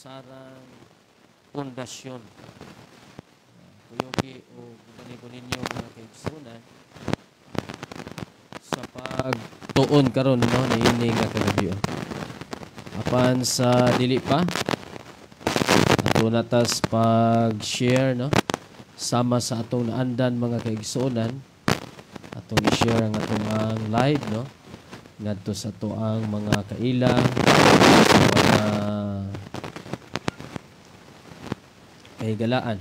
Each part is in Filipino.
sarang pundasyon. Kuyogi o gumanin ninyo mga kaigsunan sa pagtuon karon no niini nga kagabi. Apan sa dili pa ato natas pag-share no sama sa atong naandan mga kaigsunan atong i-share ang atong live no ngadto sa tuang mga kaila mga kahigalaan.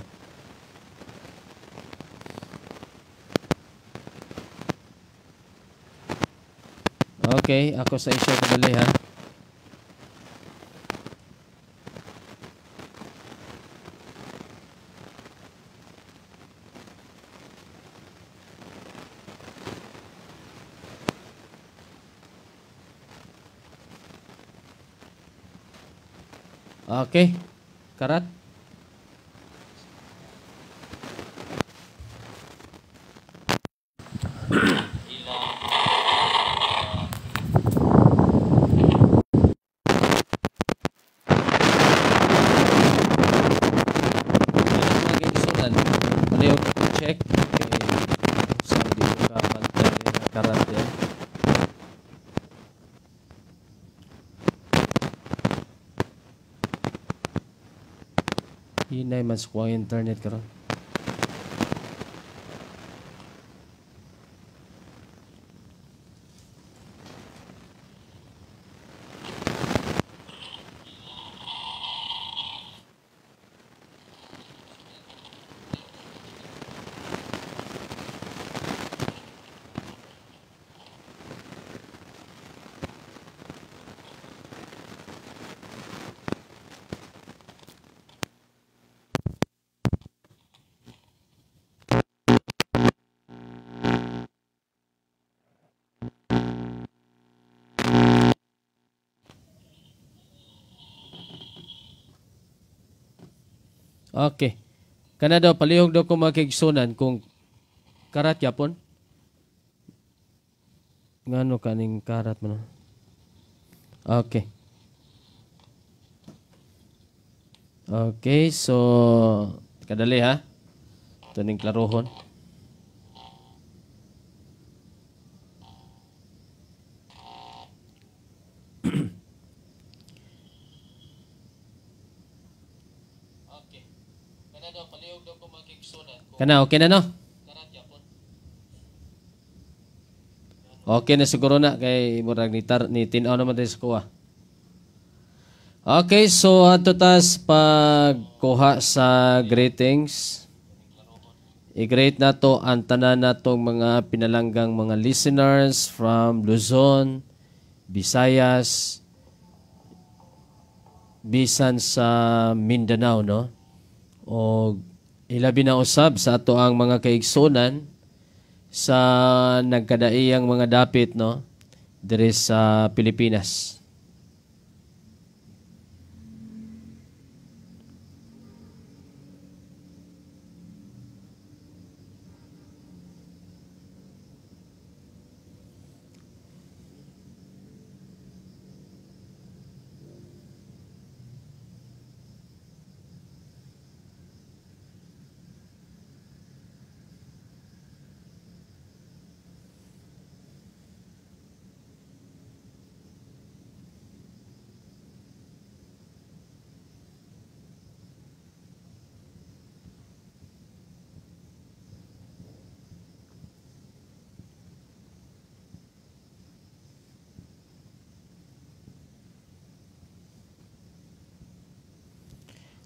Okay, ako sa isyo kadali ha. Okay, karat. Hinay mas kuha internet karon. Okay. Kana daw palihog daw ko makigsunan kung karat yapon. Ngano kaning karat man. Okay. Okay, so kadali ha. Tuning klarohon. Kana okay na no? Okay na siguro na kay murag ni tin-aw naman tayo sa kuha. Okay, so ato tas pagkuha sa greetings. I-greet na to ang tanan natong mga pinalanggang mga listeners from Luzon, Visayas, bisan sa Mindanao no. O ilabi na usab sa ato ang mga kaigsunan sa nagkadaiyang mga dapit no diri sa Pilipinas.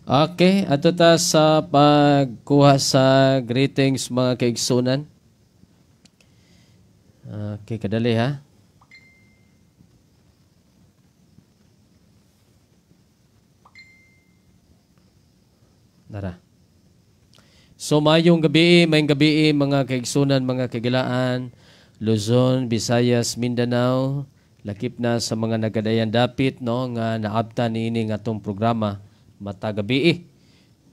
Okay, ato ta sa pagkuha sa greetings mga kaigsunan. Okay, kadali ha. Dara. So mayong gabi mga kaigsunan, mga kagilaan, Luzon, Visayas, Mindanao, Lakip na sa mga nagadayan dapit no nga naabta niini nga tong programa matagabi.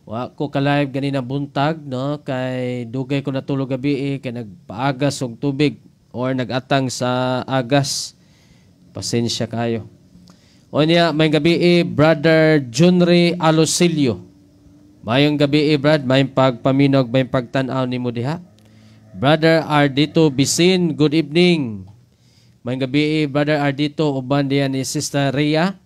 Wa ko ka-live ganina buntag no kay dugay ko natulog gabi kay nagpaagas og tubig or nagatang sa agas. Pasensya kayo. O niya, may gabi Brother Junry Alosilio. Mayong gabi Brad, may pagpaminog, may pagtanaw ni mo diha. Brother Ardito Bisin, good evening. May gabi Brother Ardito, uban diya ni Sister Rhea.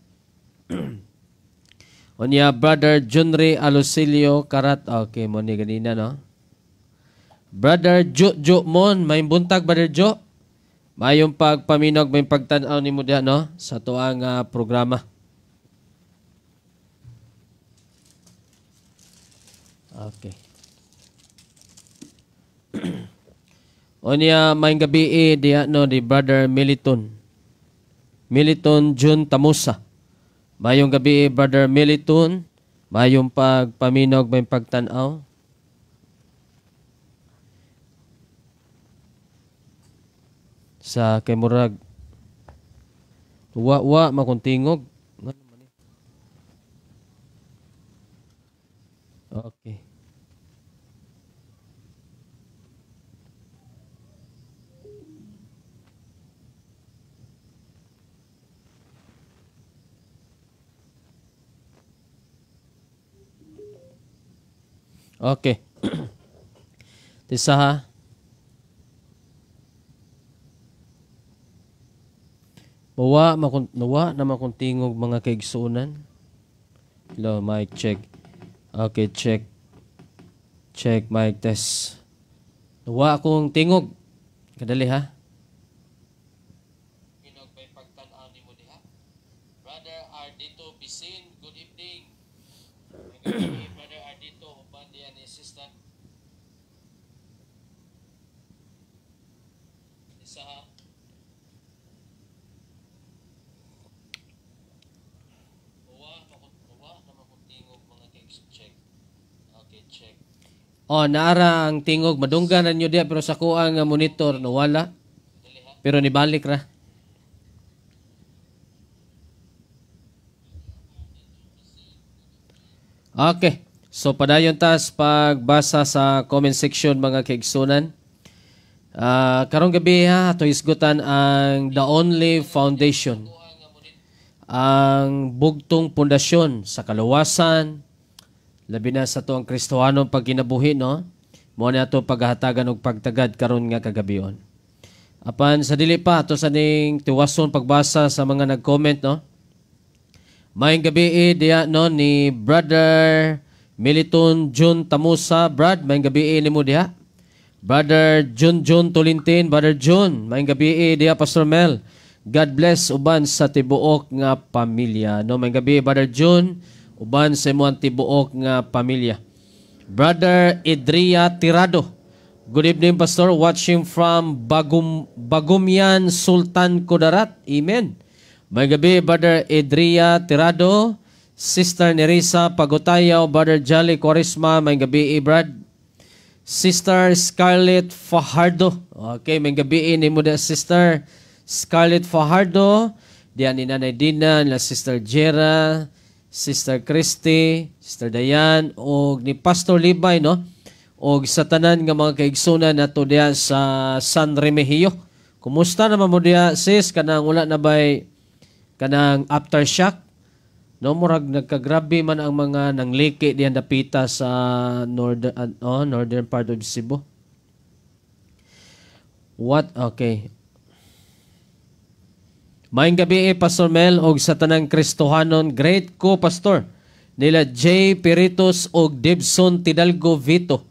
O niya, Brother Junry Alosilio Karat. Okay, mo ni ganina no. Brother Jo Mon, may buntag Brother Jo. Mayong pagpaminog, may pagtanaw ni mo diha no sa tuang programa. Okay. O niya, may gabi diya no di Brother Militon. Militon Jun Tamusa. Mayong gabi Brother Militon. Mayong pagpaminog, may pagtanaw. Sa kay murag wa makuntingog. Okay. Okay. Tisa ha. Nawa na makuntingog mga kaigsunan. Hello, mic check. Okay, check. Check, mic test. Nawa akong tingog. Kadali ha. Pinog may pagtanaw ni mo diha. Brother Ardito Bisin, good evening. Brother Ardito, uban diyan ni Sister. Isa ha. Naara ang tingog madunggan nanyo diya pero sa kuang monitor nawala. Pero nibalik ra. Okay. So padayon tas pagbasa sa comment section mga kaigsunan. Karong gabi ha ato isgutan ang The Only Foundation. Ang bugtong pundasyon sa kaluwasan. Labi na sa to ang Kristohanong pagkinabuhi, no? Mo na ito paghahatagan og pagtagad karon nga kagabion. Apan sa dili pa, ito sa ning tiwason pagbasa sa mga nag-comment, no? Mayong gabi diya, no, ni Brother Militon Jun Tamusa. Brad, mayong gabi ni mo diya. Brother Jun Tulintin. Brother Jun, mayong gabi diya, Pastor Mel. God bless uban sa tibuok nga pamilya. No, mayong gabi, Brother Jun. Uban sa imo ang tibuok nga pamilya. Brother Idria Tirado. Good evening, Pastor. Watching from Bagumyan, Sultan Kudarat. Amen. May gabi, Brother Idria Tirado. Sister Nerissa Pagutayaw. Brother Jolly Quaresma. May gabi, Brad. Sister Scarlett Fajardo. Okay, may gabi ni mo da Sister Scarlett Fajardo. Diyan ni Nanay Dina, na Sister Jera, Sister Christy, Sister Dayan, o ni Pastor Libay, no? O sa tanan nga mga kaigsunan nato diya sa San Remigio. Kumusta naman mo diya, sis? Kanang wala na ba'y kanang aftershock? No, murag nagkagrabe man ang mga nangliki diyan dapita sa northern part of Cebu. What? Okay. Maayong gabi Pastor Mel og sa tanang Kristohanon, great ko Pastor nila J. Peritos og Debson Tidalgo Vito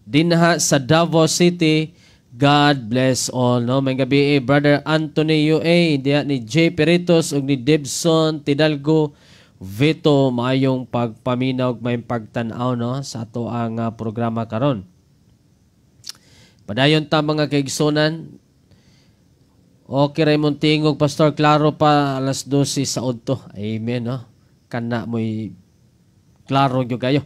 dinha sa Davao City. God bless all. No, maayong gabi Brother Anthony UA diha ni J. Peritos og ni Debson Tidalgo Vito. Maayong pagpaminaw ug maayong pagtan-aw no sa ato ang programa karon. Padayon ta mga kaigsonan. Okay, Raymond Tingog, Pastor, klaro pa alas 12 sa udto. Amen, no? Kana mo'y klaro yung kayo.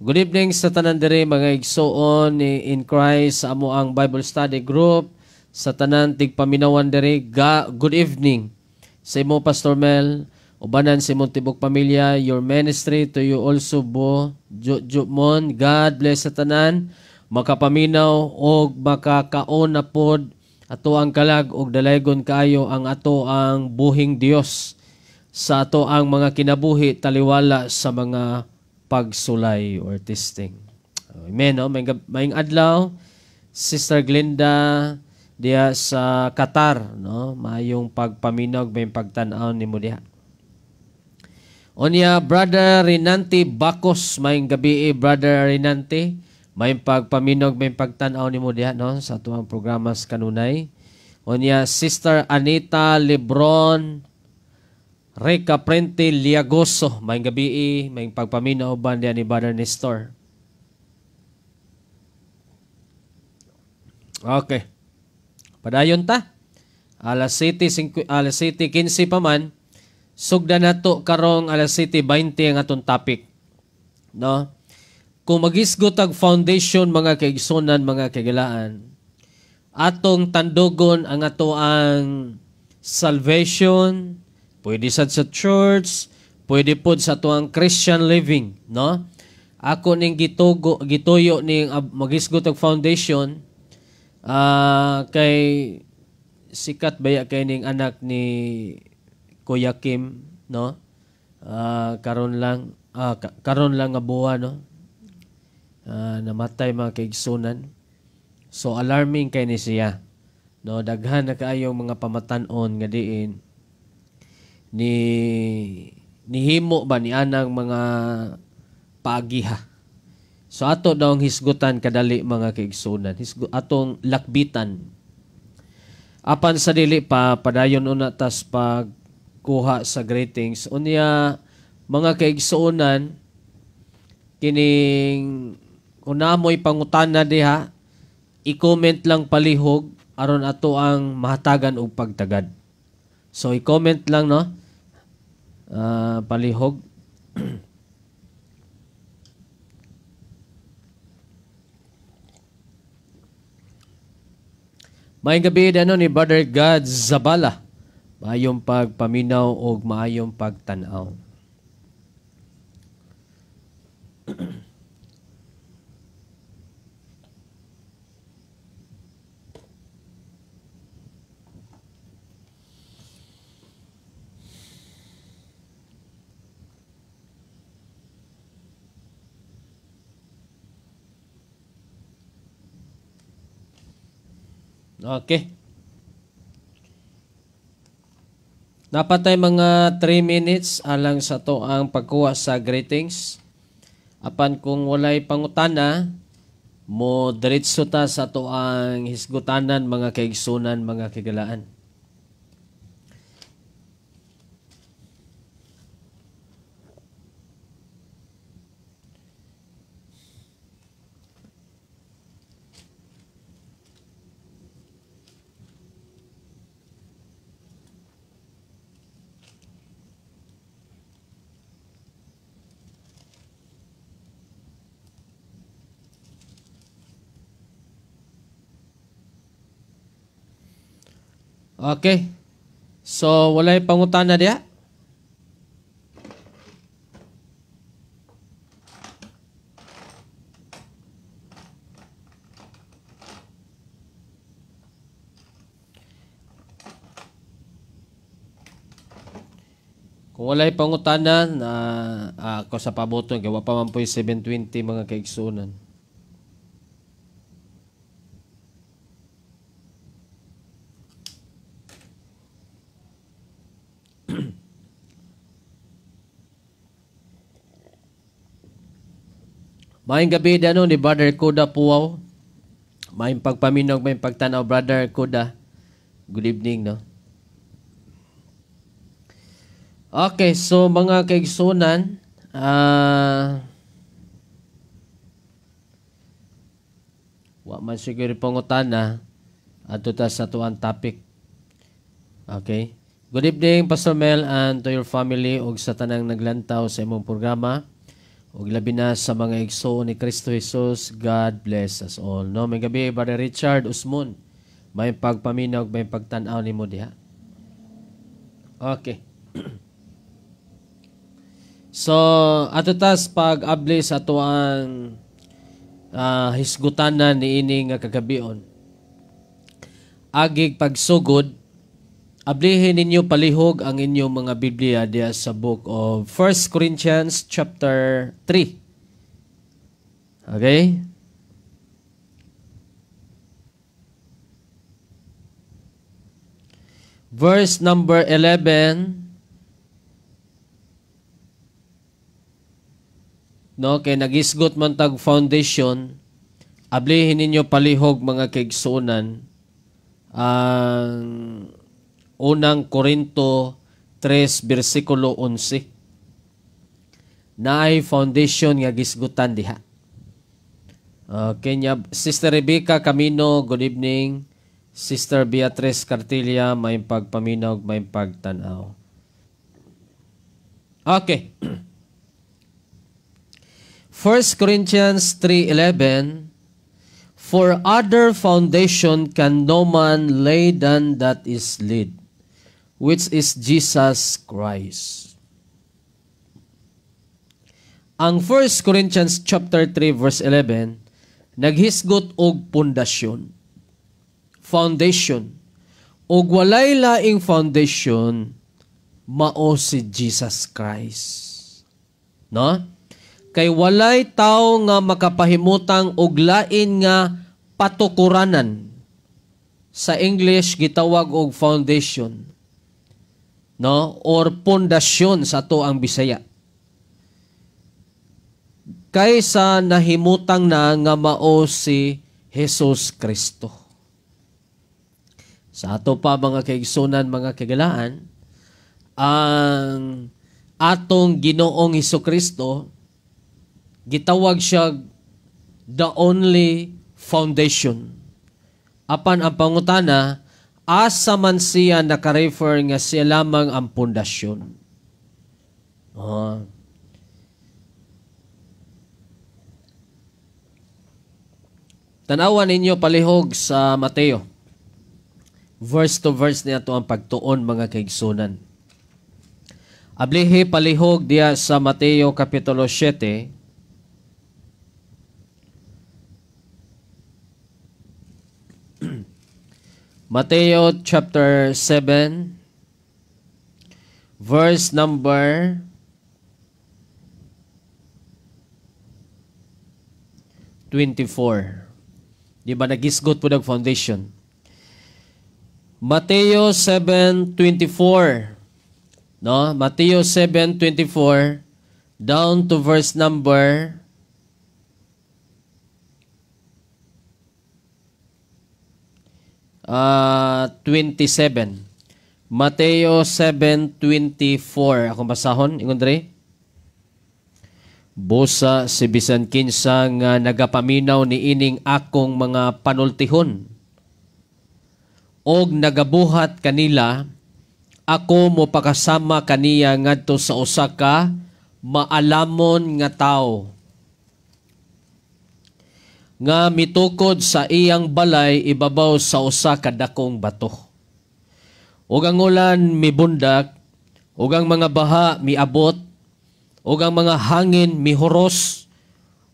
Good evening sa tanan diri mga igsoon in Christ sa amo ang Bible Study Group sa tanan tigpaminawan diri. Good evening sa imo Pastor Mel, ubanan sa imong tibok pamilya, your ministry to you also bo mon. God bless sa tanan makapaminaw og makakaon na pod ato ang kalag og dalaygon kaayo ang ato ang buhing Dios sa ato ang mga kinabuhi taliwala sa mga pagsulay or testing. Amen. No? Maing adlaw, Sister Glenda diya sa Qatar, no? Mayong pagpaminog, may pagtan-aw nimo diha. Onya Brother Renante Bacos, maing gabi Brother Renante, may pagpaminog, may pagtan-aw nimo diha, no? Sa tuang programa sa kanunay. Onya Sister Anita Lebron Reka Prente Liagoso, may gabi, may pagpaminaw ban diyan ni Brother Nestor. Okay. Padayon ta. Alas 7:15 pa man. Sugdan nato karong alas 7:20 ang atong topic. No? Kung magisgot ang foundation mga kaigsunan, mga kagilaan, atong tandugon ang ato ang salvation. Pwede sad sa church, pwede pod sa tuang Christian living, no? Ako ning gituyo ning magisgot og foundation kay sikat baya kay ning anak ni Kuya Kim, no? Karon lang nga buwa, no? Namatay mga kaigsunan. So alarming kay ni siya. No, daghan na kaayong mga pamatan-on nga diin nihimo ba ni anang mga paagiha. So ato daw ang hisgutan kadali mga kaigsunan. Atong lakbitan. Apan sa dili pa padayon una tas pagkuha sa greetings. Unya mga kaigsunan kining kung namoy pangutana diha, i-comment lang palihog aron ato ang mahatagan og pagtagad. So i-comment lang, no? Palihog. Maayong gabi ni Brother God Zabala. Maayong pagpaminaw o maayong pagtanaw. Okay. Napatay mga 3 minutes alang sa to ang pagkuha sa greetings. Apan kung walay pangutana, mo diretso ta sa to ang hisgutanan mga kaigsunan, mga kigalaan. Okay. So, walay pangutana diya? Kung walay pangutana, ako sa paboton, gawa pa man po yung 720 mga kaigsunan. Maayong gabi ni Brother Kuda Puwaw. Maayong pagpaminog, maayong pagtanaw, Brother Kuda. Good evening, no? Okay, so mga kaigsunan, wa man siguro pangutana ato ta sa tuang topic. Okay. Good evening, Pastor Mel, and to your family ug sa tanang naglantaw sa imong programa. Ug labi na sa mga igsoon ni Kristo Jesus. God bless us all. No, may gabi, Brother Richard Usmon. may pagpaminaw, may pagtanaw nimo diha. Okay. So, ato tas pag-abli sa tuang hisgutanan ni ini nga kagabion. Agig pagsugod, ablihin ninyo palihog ang inyong mga Biblia diya sa book of 1 Corinthians chapter 3. Okay? Verse number 11. No, kay nagisgot man tag foundation, ablihin ninyo palihog mga kaigsuonan ang unang Korinto 3 versikulo 11. Naay foundation nga gisgutan diha. Okay, Sister Rebecca Camino, good evening. Sister Beatrice Cartilla, may pagpaminaw, may pagtanaw. Okay. 1 Corinthians 3:11, for other foundation can no man lay than that is laid, which is Jesus Christ. Ang 1 Corinthians chapter 3 verse 11 naghisgot og pundasyon, foundation. Og walay laing foundation mao si Jesus Christ. No? Kay walay tao nga makapahimutang og lain nga patukuranan. Sa English gitawag og foundation. No? Or pundasyon sa to ang Bisaya. Kaysa nahimutang na nga mao si Jesus Kristo. Sa ato pa mga kaigsunan, mga kagalaan, ang atong Ginoong Hesukristo gitawag siya the only foundation. Apan ang pangutana, asa man siya nakarefer nga siya lamang ang pundasyon. Tanawan ninyo palihog sa Mateo. Verse to verse niya to ang pagtuon mga kaigsunan. Ablihi palihog diya sa Mateo Kapitulo 7. Mateo chapter 7 verse number 24. Di ba nagisgot po ng foundation? Mateo 7:24. No? Mateo 7:24 down to verse number 27. Mateo 7:24. Akong basahon, ingon dre. Busa si bisan kinsa nga nagapaminaw ni ining akong mga panultihon. Og nagabuhat kanila, ako mo pakasama kaniya ngadto sa usa ka maalamon nga tawo. Nga mitukod sa iyang balay ibabaw sa usa ka dakong bato. Ug ang ulan mibundak, ug ang mga baha miabot, ug ang mga hangin mihuros,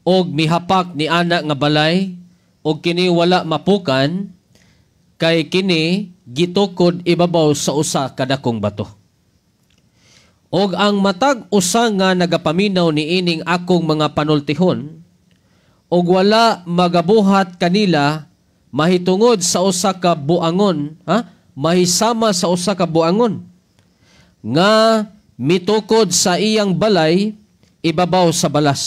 ug mihapak ni ana nga balay, ug kini wala mapukan, kay kini gitukod ibabaw sa usa ka dakong bato. Og ang matag usa nga nagapaminaw ni ining akong mga panultihon, og wala magabuhat kanila mahitungod sa usa ka buangon, mahisama sa usa ka buangon nga mitukod sa iyang balay ibabaw sa balas.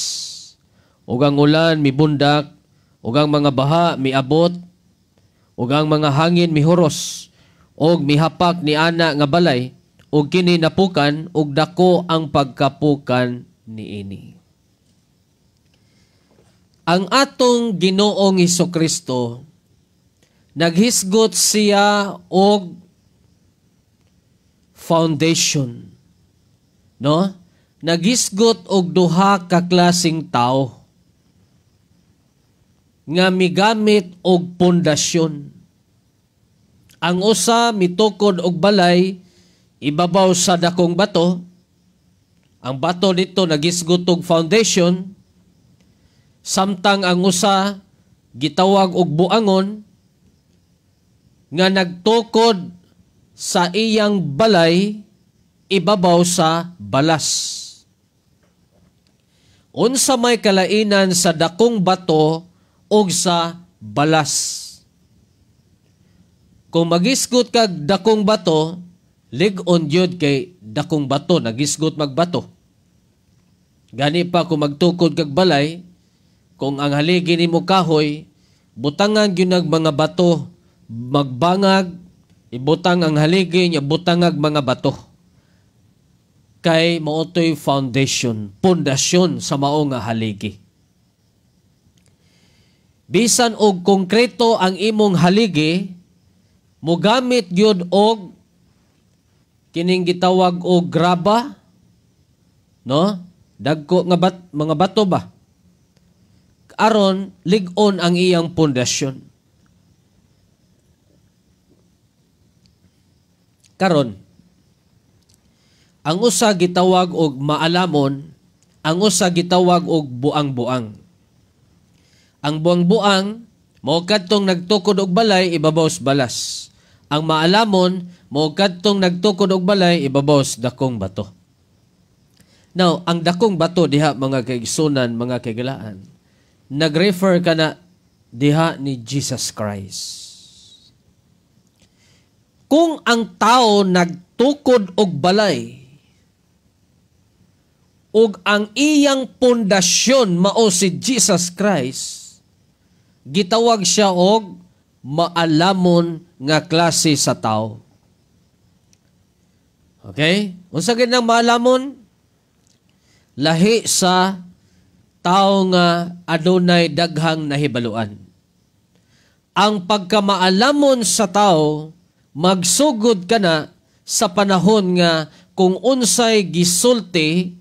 Ug ang ulan mibundak, ug ang mga baha miabot, ug ang mga hangin mihuros, ug mihapak ni ana nga balay, ug kini napukan, ug dako ang pagkapukan niini. Ang atong Ginoong Hesukristo naghisgot siya og foundation. No? Naghisgot og duha ka klaseng tao nga migamit og pundasyon. Ang usa mitukod og balay ibabaw sa dakong bato. Ang bato dito nagisgot og foundation, samtang ang usa gitawag og buangon nga nagtukod sa iyang balay ibabaw sa balas. Unsa may kalainan sa dakong bato ug sa balas? Kung magisgot kag dakong bato, lig-on jud kay dakong bato nagisgot magbato. Gani pa kung magtukod kag balay, kung ang haligi nimo kahoy, butangan gyud nag mga bato, magbangag, ibutang ang haligi niya butangag mga bato. Kay maotoy foundation, pundasyon sa mao nga haligi. Bisan og konkreto ang imong haligi, mogamit gyud og kining gitawag og graba, no? Dagko nga mga bato ba? Aron lig-on ang iyang pundasyon. Karon, ang usa gitawag og maalamon, ang usa gitawag og buang-buang. Ang buang-buang mao kadtong nagtukod og balay ibabaw sa balas. Ang maalamon mao kadtong nagtukod og balay ibabaw sa dakong bato. Now, ang dakong bato diha mga kaigsunan, mga kaigalaan, nag-refer ka na diha ni Jesus Christ. Kung ang tao nagtukod og balay, ug ang iyang pundasyon mao si Jesus Christ, gitawag siya og maalamon nga klase sa tao. Okay? Unsa gid nang maalamon? Lahi sa tao nga adunay daghang nahibaluan. Ang pagkamaalamon sa tao magsugod ka na sa panahon nga kung unsay gisulti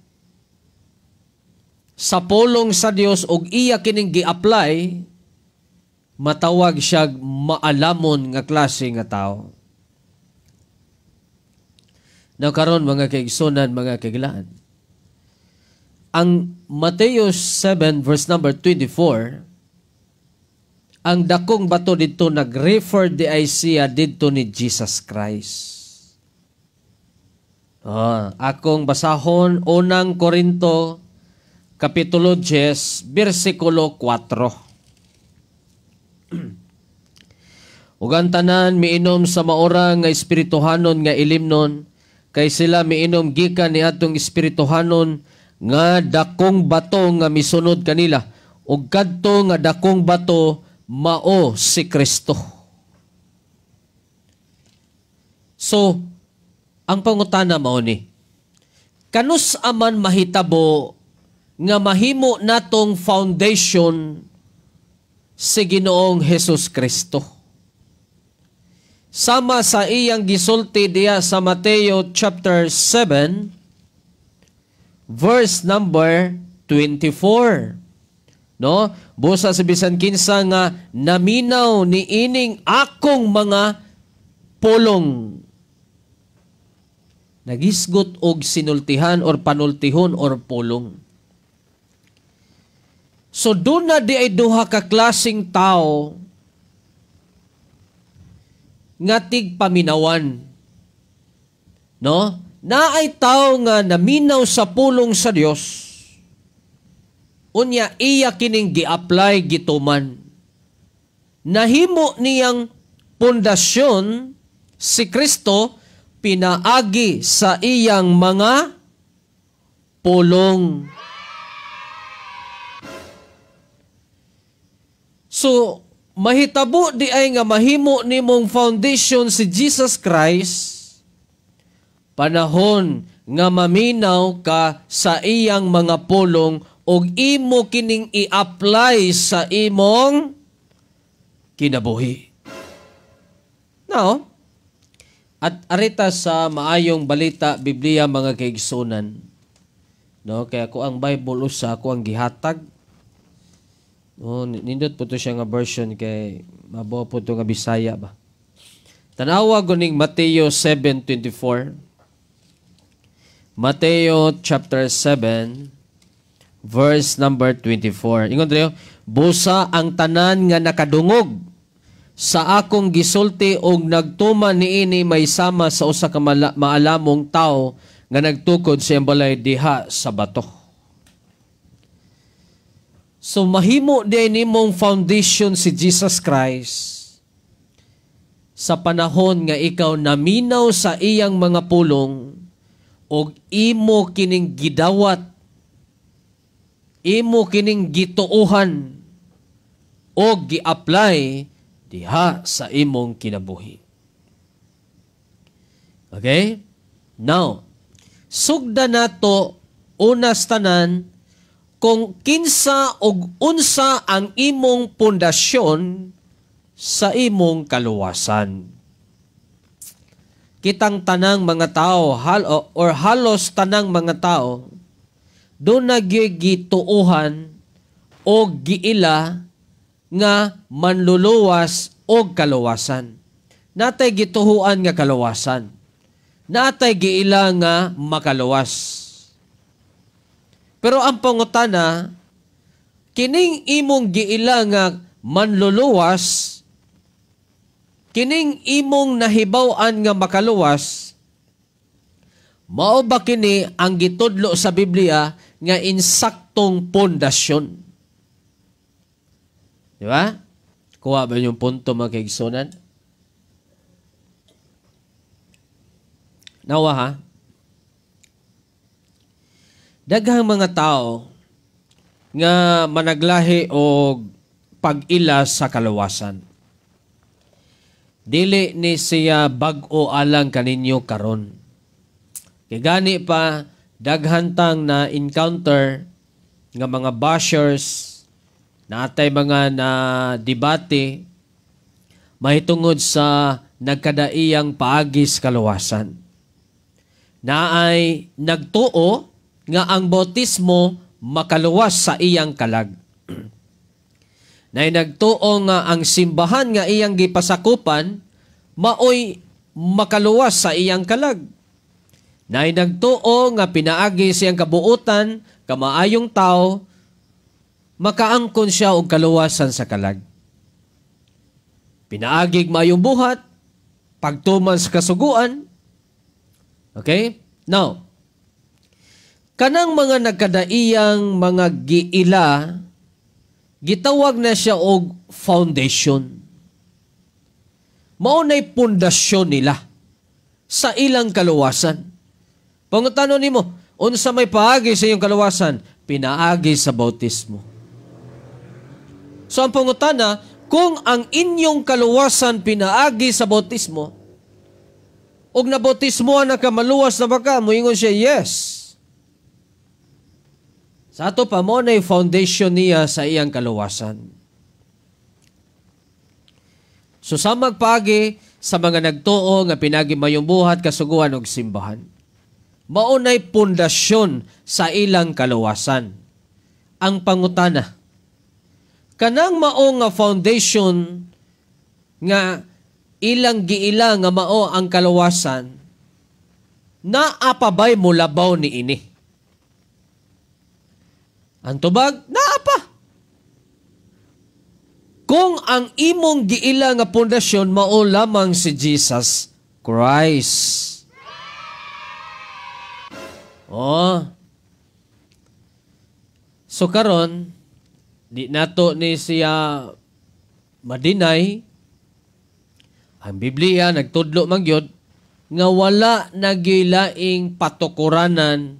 sa pulong sa Dios og iya kining gi-apply, matawag siya maalamon nga klase nga tao. Now karon mga kaigsunan, mga kaigalaan, ang Mateo 7 verse number 24, ang dakong bato dito nag-refer di Isaiah dito ni Jesus Christ. Akong basahon unang Korinto Kapitulo 10, versikulo 4. Ug ang tanan miinom sa maorang nga espirituhanon nga ilimnon, kay sila miinom gikan ni atong espirituhanon nga dakong bato nga misunod kanila, ug kadto nga dakong bato mao si Kristo. So, ang pangutana mao ni, kanus aman mahitabo nga mahimo natong foundation si Ginoong Hesus Kristo. Sama sa iyang gisulti diya sa Mateo chapter 7 verse number 24. No? Busa sa bisan kinsa nga naminaw ni ining akong mga pulong. Nagisgot og sinultihan or panultihon or pulong. So doon na di ay duha ka klaseng tao nga tigpaminawan. No? Na ay tao nga naminaw sa pulong sa Dios. Unya iya kining gi-apply gituman. Nahimo niyang pundasyon si Kristo pinaagi sa iyang mga pulong. So, mahitabo di ay nga mahimo nimong foundation si Jesus Christ, panahon nga maminaw ka sa iyang mga pulong og imo kining i-apply sa imong kinabuhi. Now, at arita sa maayong balita Biblia mga kaigsunan, no, kaya ko ang Bible usa ko ang gihatag. No, nindot po to siya nga version kay mabuo po to nga Bisaya ba. Tanawa guning Mateo 7:24. Mateo chapter 7 verse number 24. Ingon dre, busa ang tanan nga nakadungog sa akong gisulti og nagtuman niini may sama sa usa ka maalamong tao nga nagtukod sa balay diha sa bato. So mahimo din nimong foundation si Jesus Christ sa panahon nga ikaw naminaw sa iyang mga pulong og imo kining gidawat, imo kining gituuhan o gi-apply diha sa imong kinabuhi. Okay? Now, sugda nato unas tanan kung kinsa og unsa ang imong pundasyon sa imong kaluwasan. Kitang tanang mga tao or halos tanang mga tao doon nagigituuhan o giila nga manluluwas o kaluwasan. Natay gituhuan nga kaluwasan. Natay giila nga makaluwas. Pero ang pangutana, kining imong giila nga manluluwas, kining imong nahibaw-an nga makaluwas, mao ba kini ang gitudlo sa Biblia nga insaktong pundasyon? Di ba? Kuha ba yung punto mga kaigsunan? Nawa ha? Daghang mga tao nga managlahi o pag-ila sa kaluwasan. Dili ni siya bag-o alang kaninyo karon. Kay gani pa daghantang na encounter nga mga bashers natay mga na debate mahitungod sa nagkadaiyang paagis kaluwasan. Naay nagtuo nga ang bautismo makaluwas sa iyang kalag. Naay nagtuo nga ang simbahan nga iyang gipasakupan maoy makaluwas sa iyang kalag. Naay nagtuo nga pinaagi siyang kabuutan kamaayong tao makaangkon siya og kaluwasan sa kalag. Pinaagig maayong buhat pagtuman sa kasuguan. Okay? Now, kanang mga nagkadaiyang mga giila, gitawag na siya og foundation. Maunay pundasyon nila sa ilang kaluwasan. Pangutano nimo, unsa may paagi sa iyong kaluwasan? Pinaagi sa bautismo. So ang pangutana, kung ang inyong kaluwasan pinaagi sa bautismo, og nabautismoan na ka maluwas na baka, moingon siya, yes. Sa ato pa mo na foundation niya sa iyang kaluwasan. So sa magpagi sa mga nagtuo nga pinagi mayong buhat kasuguan og simbahan. Maunay pundasyon sa ilang kaluwasan. Ang pangutana, kanang mao nga foundation nga ilang giila nga mao ang kaluwasan, naapabay mo labaw ni ini? Ang tubag, naapa. Kung ang imong giila nga pundasyon mao lamang si Jesus Christ. Oh. So karon, di nato ni siya madinay. Ang Biblia nagtudlo man gyud nga wala nagilaing patukuranan,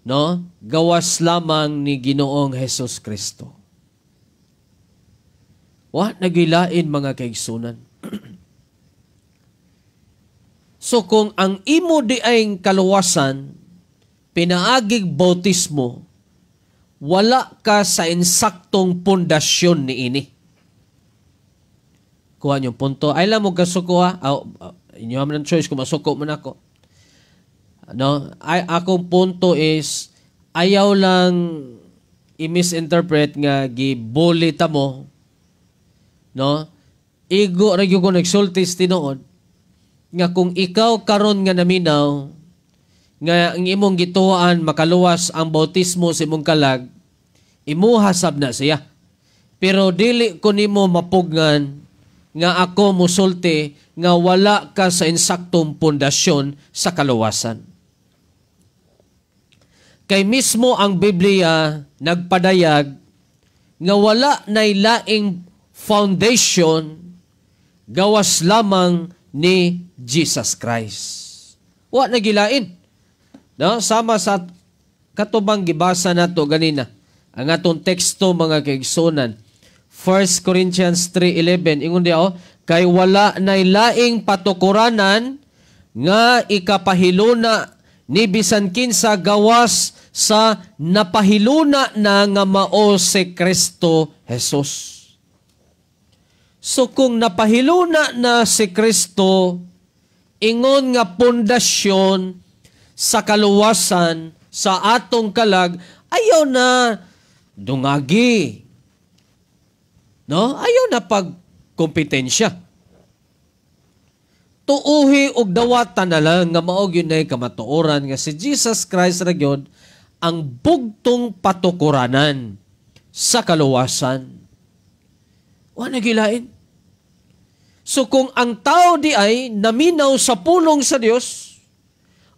no, gawas lamang ni Ginoong Hesus Kristo. Wa nagilain mga kaigsunan. So kung ang imo di ay kaluwasan pinaagig bautismo, wala ka sa insaktong pundasyon ni ini. Kuha niyong punto. Ay lang mo kasuko ha. Inyo man ang choice kung masuko man ako. No? Akong punto is ayaw lang i-misinterpret nga gibully ta mo, no? igo ra gyud ko nagsultis tinuod nga kung ikaw karon nga naminaw nga ang imong gituan makaluwas ang bautismo sa imong kalag, imuhasab na siya. Pero dili ko nimo mapugnan nga ako musulti nga wala ka sa insaktong pundasyon sa kaluwasan. Kay mismo ang Biblia nagpadayag nga wala nay laing foundation gawas lamang ni Jesus Christ. Wa nagilain. No, sama sa katubang gibasa nato ganina. Ang atong teksto mga kaigsunan. 1 Corinthians 3:11 ingon diha, kay wala nay laing patukuranan nga ikapahiluna ni bisan kinsa gawas sa napahiluna na nga mao si Kristo Jesus. So kung napahiluna na si Kristo, ingon nga pundasyon sa kaluwasan sa atong kalag, ayaw na dungagi. No? Ayaw na pagkompetensya. Tuuhi og dawatan na lang nga mao gyud nay kamatuoran nga si Jesus Christ ra gyud ang bugtong patukuranan sa kaluwasan. Wa nagilain. So kung ang tao di ay naminaw sa pulong sa Dios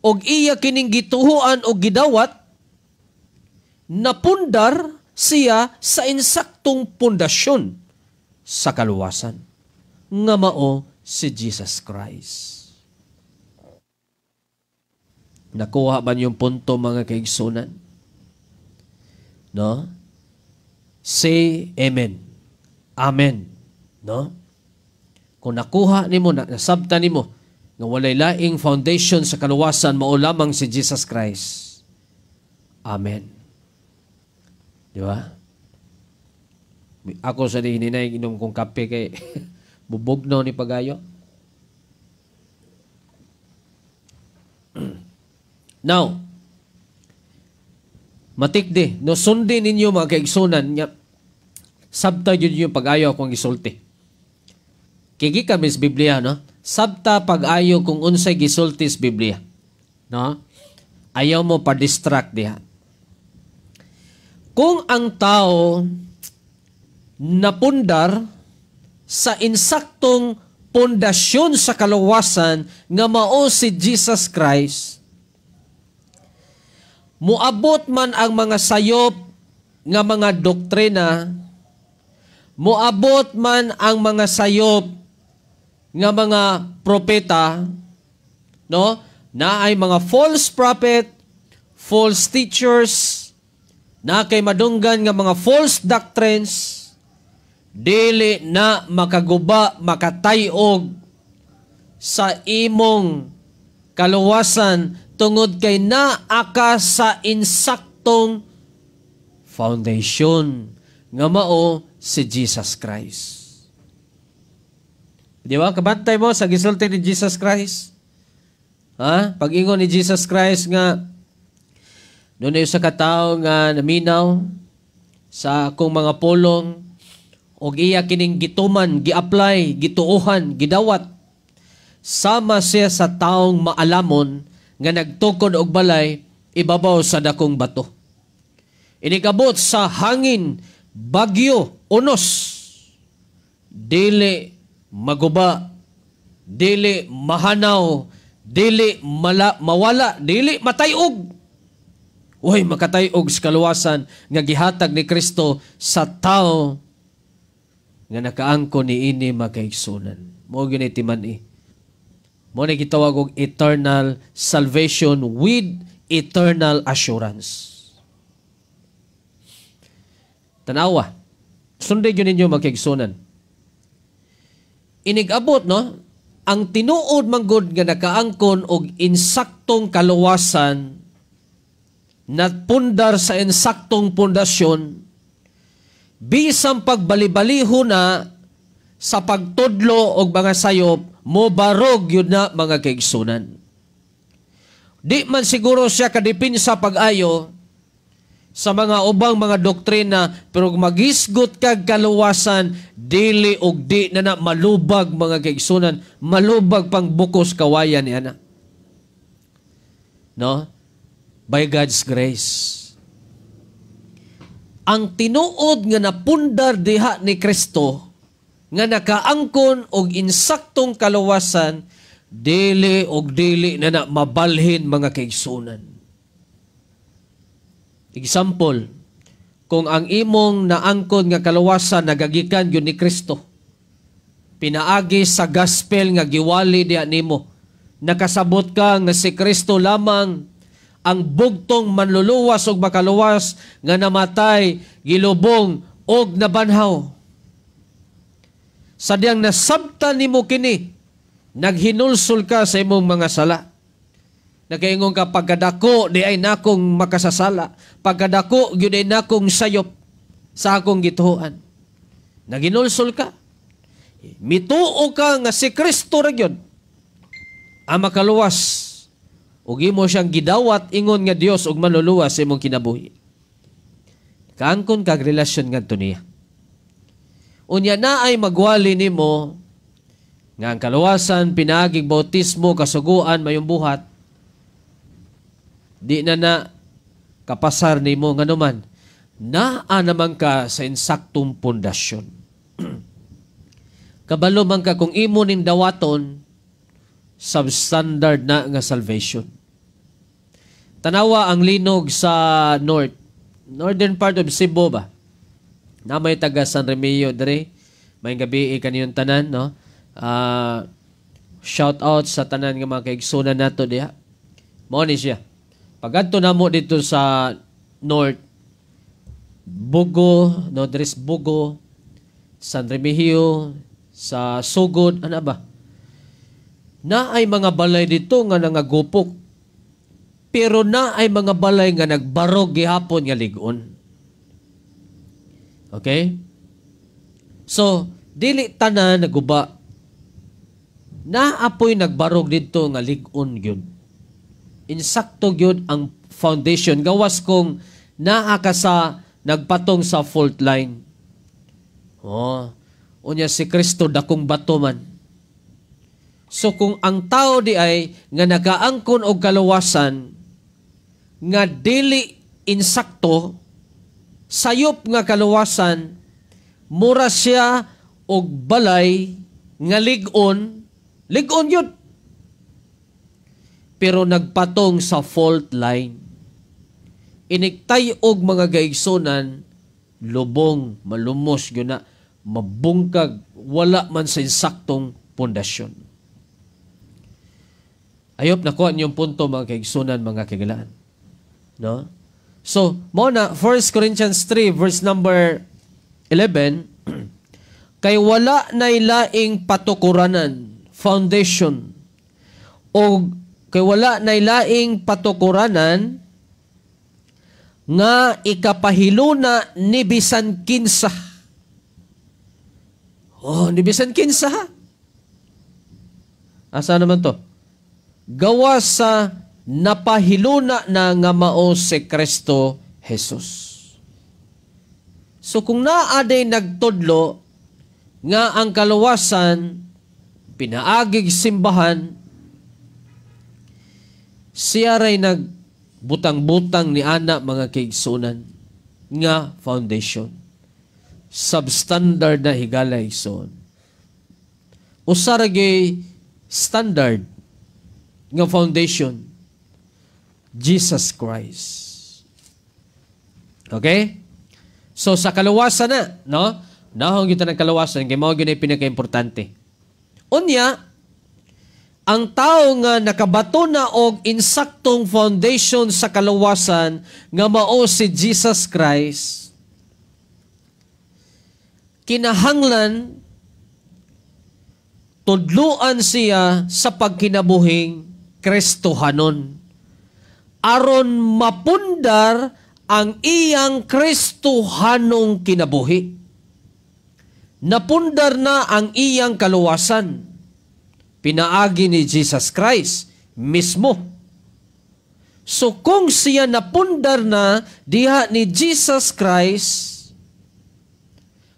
og iya kining gituhuan og gidawat, napundar siya sa insaktong pundasyon sa kaluwasan nga mao si Jesus Christ. Nakuha ba yung punto mga kaigsunan? No? Say amen. Amen. No? Kung nakuha nimo, nasabta nimo, nga walay laing foundation sa kaluwasan, mao lamang si Jesus Christ. Amen. Di ba? Ako sa dihininay, inom kong kape kay bubugno ni pagayo. Now, matikdi, no sundin ninyo mga kaigsunan, sabta yun yung pag-ayo akong isulti. Kigi kami sa Biblia, no? Sabta pag-ayo kung unsay gisulti sa Biblia. No? Ayaw mo pa-distract diha. Kung ang tao napundar sa insaktong pundasyon sa kaluwasan nga mao si Jesus Christ, muabot man ang mga sayop nga mga doktrina, muabot man ang mga sayop nga mga propeta, no? Na ay mga false prophet, false teachers, na kay madunggan nga mga false doctrines, dili na makaguba, makatayog sa imong kaluwasan tungod kay naaka sa insaktong foundation nga mao si Jesus Christ. Di ba? Kabantay mo sa gisulti ni Jesus Christ. Ha? Pag-ingon ni Jesus Christ nga doon ay sa katao nga naminaw sa akong mga pulong o iya kining gituman, gi-apply, gituuhan, gidawat. Sama siya sa taong maalamon nga nagtukod og balay ibabaw sa dakong bato. Inikabot sa hangin, bagyo, unos, dili maguba, dili mahanaw, dili mawala, dili matayog. Uy, makatayog sa kaluwasan nga gihatag ni Kristo sa tao nga nakaangko ni ini makaigsunan. Mo gyud ni timan-i. Mo ni gitawag og eternal salvation with eternal assurance. Tanawa. Sunday yun ninyo makaigsunan. Inigabot, no? Ang tinuod manggod nga nakaangkon og insaktong kaluwasan na pundar sa insaktong pundasyon, bisang pagbalibaliho na sa pagtudlo og mga sayop, mo barog yun na mga kaigsunan. Di man siguro siya kadipin sa pag-ayo, sa mga ubang mga doktrina, pero magisgot kag kaluwasan, dili og di na malubag mga kaigsunan, malubag pang bukos kawayan ni ana. No? By God's grace. Ang tinuod nga napundar diha ni Kristo, nga nakaangkon og insaktong kaluwasan, dili og dili na mabalhin mga kaigsunan. Example, kung ang imong naangkon nga kaluwasan nagagikan yun ni Kristo, pinaagi sa gospel nga giwali diha nimo, nakasabot ka nga si Kristo lamang ang bugtong manluluwas og makaluwas nga namatay, gilubong og nabanhaw. Sadyang nasabtan nimo kini, naghinulsol ka sa imong mga sala. Nagaingon ka, pagkadako di ay nakong makasasala, pagkadako gyud ay nakong sayop sa akong gituohan. Naginulsol ka. Mituo ka nga si Kristo ra gyud ang makaluwas. Ug imo siyang gidawat ingon nga Dios ug manluluwas sa imong kinabuhi. Kaangkon kag relasyon ngadto niya. Unya na ay magwali nimo nga ang kaluwasan, pinaagig, bautismo, kasuguan, mayong buhat, di na kapasar nimo nga naman, naa naman ka sa insaktong pundasyon. Kabalo man ka kung imo ning dawaton, substandard na nga salvation. Tanawa ang linog sa northern part of Cebu ba? Na may taga San Remillo dere. May gabi kaniyong tanan, no? Shout out sa tanan nga mga kaigsunan nato diha. Mao ni siya. Pagadto namo dito sa north, Bugo, no, there's Bugo, San Remigio, sa Sugod, ano ba? Na ay mga balay dito nga nangagupok. Pero na ay mga balay nga nagbarog gihapon nga ligon. Okay? So, dili tanan naguba. Na apoy nagbarog dito nga ligon gyud. Insakto gyud ang foundation. Gawas kong naa ka sa nagpatong sa fault line. Unya si Kristo dakong bato man. So kung ang tao di ay nga nagaangkon og kaluwasan nga dili insakto, sayop nga kaluwasan, mura siya og balay nga ligon yun. Pero nagpatong sa fault line. Iniktay og mga gaigsunan, lubong, malumos, yun na, mabungkag, wala man sa insaktong pundasyon. Ayop na ko yung punto mga kaigsunan, mga kagalaan. No? So, muna, 1 Corinthians 3, verse number 11, kay wala na ilaing patukuranan, foundation, o kay wala na ilaing patukuranan nga ikapahiluna ni bisan kinsa. Ni bisan kinsa. Asa naman to? Gawas sa napahiluna na nga mao si Kristo Jesus. So kung naaday nagtudlo nga ang kaluwasan pinaagig simbahan, siya ray nagbutang-butang ni ana mga kaigsunan nga foundation. Substandard na higalay son. Usaragay standard nga foundation, Jesus Christ. Okay? So sa kaluwasan na, no? Nahong kita ng kaluwasan, kaya mga yun ay pinaka-importante. Unya, ang tao nga nakabato na og insaktong foundation sa kaluwasan nga mao si Jesus Christ, kinahanglan tudluan siya sa pagkinabuhing Kristohanon aron mapundar ang iyang Kristohanong kinabuhi. Napundar na ang iyang kaluwasan. Pinaagi ni Jesus Christ mismo. So kung siya napundar na diha ni Jesus Christ,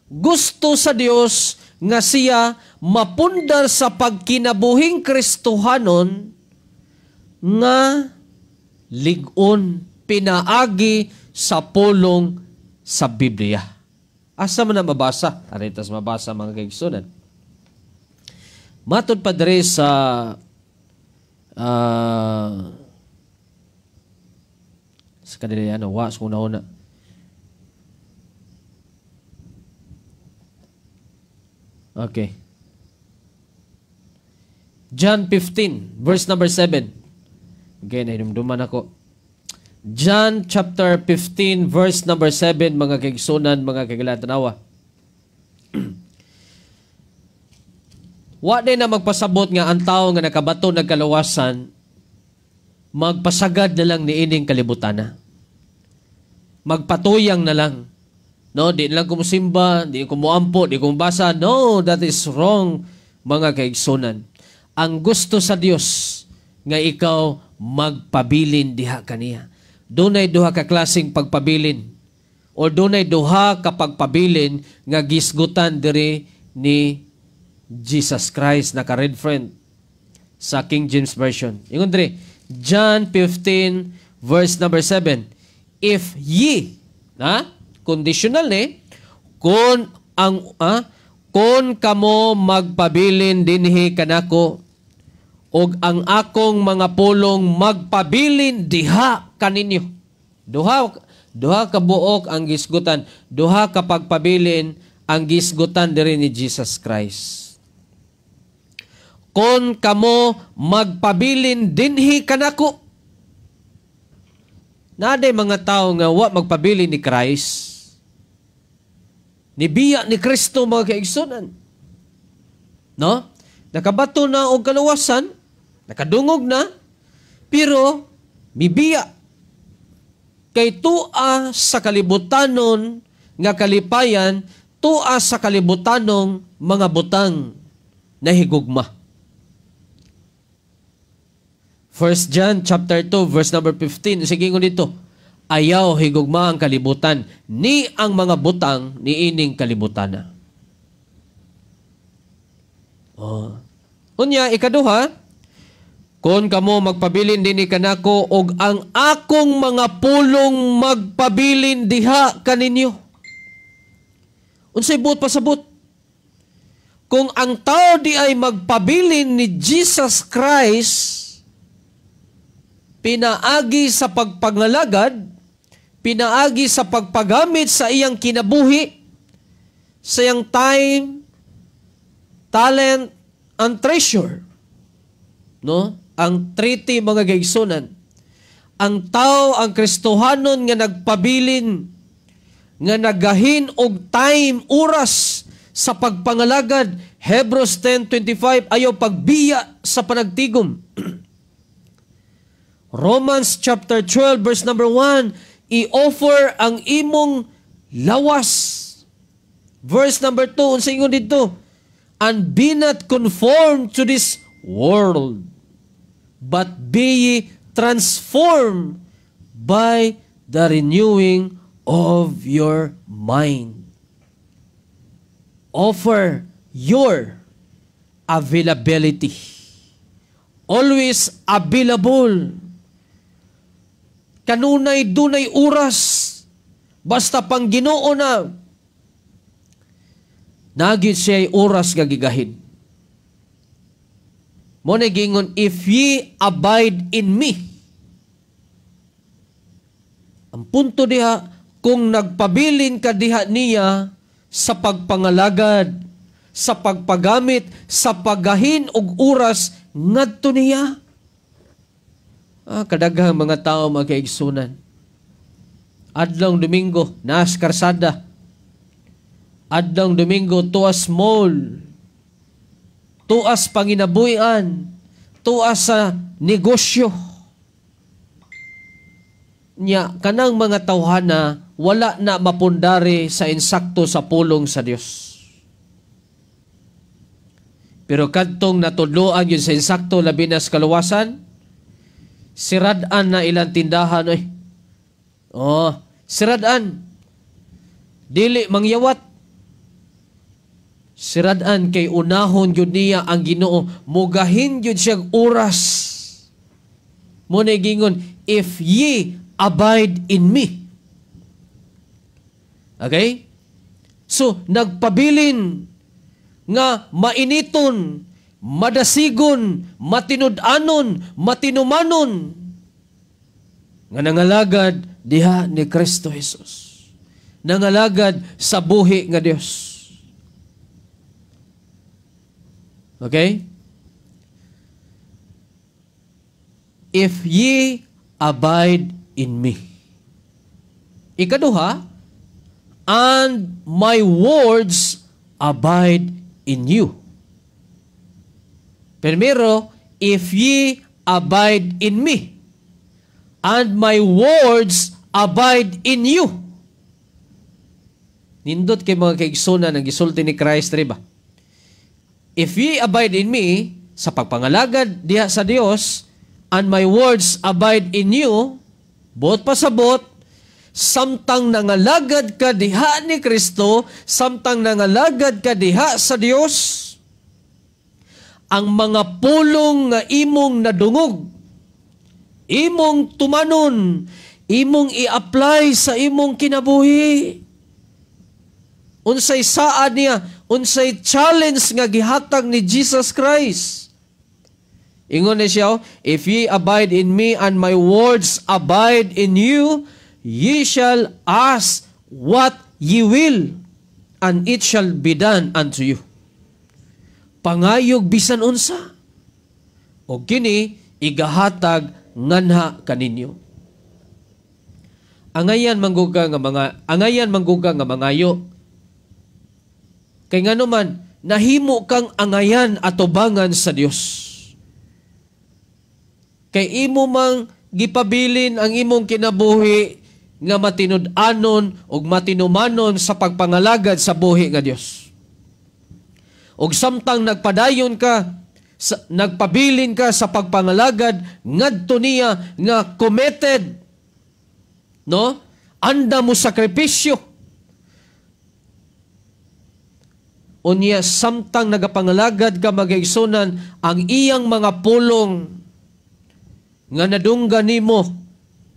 gusto sa Dios nga siya mapundar sa pagkinabuhing Kristohanon nga ligon, pinaagi sa pulong sa Biblia. Asa man na mabasa? Aritas mabasa mga kaigsunan. Matod pa diri sa kanila was una-una. Okay. John 15, verse number 7. Okay, nahinumduman ako. John chapter 15, verse number 7, mga kaigsunan, mga kagilatanawa. Wa din na magpasabot nga ang tao nga nakabato nagkalawasan, magpasagad na lang ni ining kalibutana. Magpatuyang na lang. No, di lang kumusimba, di kumuampo, di kumubasa. No, that is wrong, mga kaigsunan. Ang gusto sa Dios nga ikaw magpabilin diha kaniya. Dunay duha ka klaseng pagpabilin o dunay duha ka pagpabilin nga gisgutan diri ni Jesus Christ naka-red friend sa King James Version. Ingon diri, John 15 verse number 7. If ye, conditional kung kamo magpabilin dinhi kanako og ang akong mga pulong magpabilin diha kaninyo. Duha ka buok ang gisgutan, duha ka pagpabilin ang gisgutan diri ni Jesus Christ. Kung kamo magpabilin dinhi kanako. Naday mga tao nga wa magpabilin ni Christ. Nibiya ni Kristo mga kaigsunan. No? Nakabato na og kalawasan, nakadungog na, pero mibiya kay tua sa kalibutanon nga kalipayan, tua sa kalibutanong mga butang na higugma. 1 John chapter 2 verse number 15. Sige ko dito. Ayaw higugma ang kalibutan ni ang mga butang ni ining kalibutana. Unya ikaduha, kung kamo magpabilin dinhi kanako og ang akong mga pulong magpabilin diha kaninyo. Unsay buot pasabot? Kung ang tao di ay magpabilin ni Jesus Christ, pinaagi sa pagpangalagad, pinaagi sa pagpagamit sa iyang kinabuhi, sa iyang time, talent, and treasure. No? Ang treaty mga gaigsunan. Ang tao, ang Kristohanon nga nagpabilin, nga nagahin og time, oras sa pagpangalagad, Hebrews 10:25, ayaw pagbiya sa panagtigom. Romans chapter 12 verse number 1, i-offer ang imong lawas. Verse number 2, unsa ingon dito? And be not conformed to this world, but be ye transformed by the renewing of your mind. Offer your availability. Always available. Kanunay dunay oras, basta pang Ginoo na, nagit siya'y oras nga gigahin. Mo na gingon, if ye abide in me. Ang punto diha, kung nagpabilin ka diha niya sa pagpangalagad, sa pagpagamit, sa paggahin og oras, ngadto niya. Kadaghang mga tao mga kaigsunan. Adlong Domingo, naas karsada. Adlong Domingo, tuas mall. Tuas panginabuhian. Tuas sa negosyo. Nya, kanang mga tawhana, wala na mapundari sa insakto sa pulong sa Dios. Pero kadtong natudloan yun sa insakto labi na sa kaluwasan, Sirad-an na ilang tindahan oy. Oh, sirad-an. Dili mangyawat. Sirad-an kay unahon gyud niya ang Ginoo, mugahin gyud siyang oras. Mo na gingon, if ye abide in me. Okay? So, nagpabilin nga mainiton, madasigon, matinud-anon, matinumanon nga nangalagad diha ni Kristo Jesus. Nangalagad sa buhi nga Dios. Okay? If ye abide in me. Ikaduha, and my words abide in you. Primero, if ye abide in me, and my words abide in you. Nindot kay mga kaigsunan ang gisulti ni Christ, diba? If ye abide in me, sa pagpangalagad diha sa Dios, and my words abide in you, buot pasabot, samtang nangalagad ka diha ni Kristo, samtang nangalagad ka diha sa Dios, ang mga pulong nga imong nadungog, imong tumanon, imong i-apply sa imong kinabuhi. Unsay saad niya, unsay challenge nga gihatag ni Jesus Christ. Ingon na siya, if ye abide in me and my words abide in you, ye shall ask what ye will, and it shall be done unto you. Pangayog bisan unsa, o kini igahatag nganha kaninyo. Angayan mangguga nga mangayo. Kay ngano man nahimo kang angayan atubangan sa Dios. Kay imo mang gipabilin ang imong kinabuhi nga matinud-anon ug matinumanon sa pagpangalagad sa buhi nga Dios. Ug samtang nagpadayon ka, nagpabilin ka sa pagpangalagad ngadto niya nga committed, no? Anda mo sakripisyo. Unya samtang nagapangalagad ka magaigsunan ang iyang mga pulong nga nadungga nimo,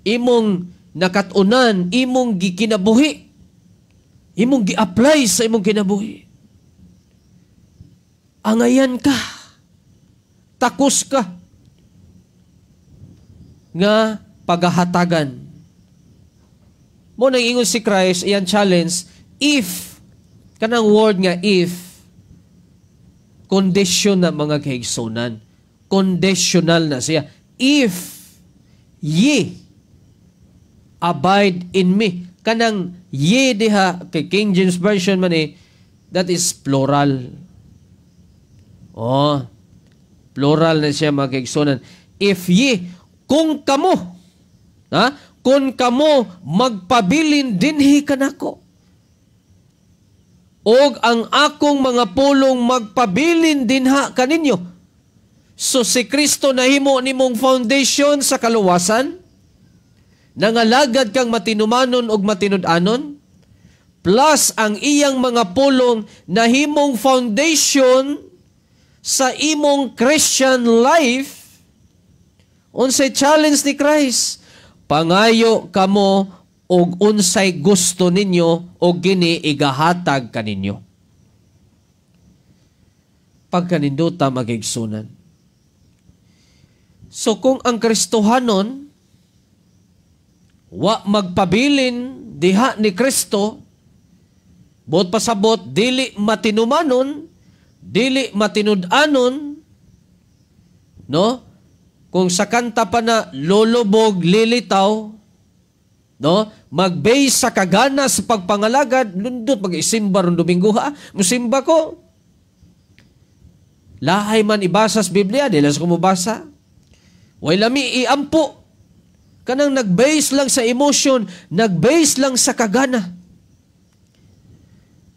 imong nakatunan, imong gikinabuhi, imong gi-apply sa imong kinabuhi. Angayan ka, takos ka, nga paghahatagan. Mo nang ingon si Christ, iyan challenge, if, kanang word nga if, condition na mga kaigsunan. Conditional na siya. If ye abide in me. Kanang ye diha, kay King James Version man that is plural. Oh, plural na siya mga kaigsunan. If ye, kung kamo, kung kamo magpabilin dinhi kanako, og ang akong mga pulong magpabilin dinha kaninyo. So si Kristo nahimo nimong foundation sa kaluwasan, nangalagad kang matinumanon og matinud-anon, plus ang iyang mga pulong nahimong foundation sa imong Christian life. Unsay challenge ni Christ? Pangayo kamo og unsay gusto ninyo o gini igahatag kaninyo. Pagkaninduta magigsunan. So kung ang Kristohanon wa magpabilin diha ni Kristo, buot pasabot dili matinumanon, dili matinud-anon, no? Kung sa kanta pa na lulubog lilitaw, no? Mag-base sa kagana sa pagpangalagad, lundot mag-isimba ron Domingo ha. Musimba ko. Lahay man ibasa sa Biblia, di lang sa kumubasa. Way lami iampo. Kanang nag-base lang sa emotion, nag-base lang sa kagana.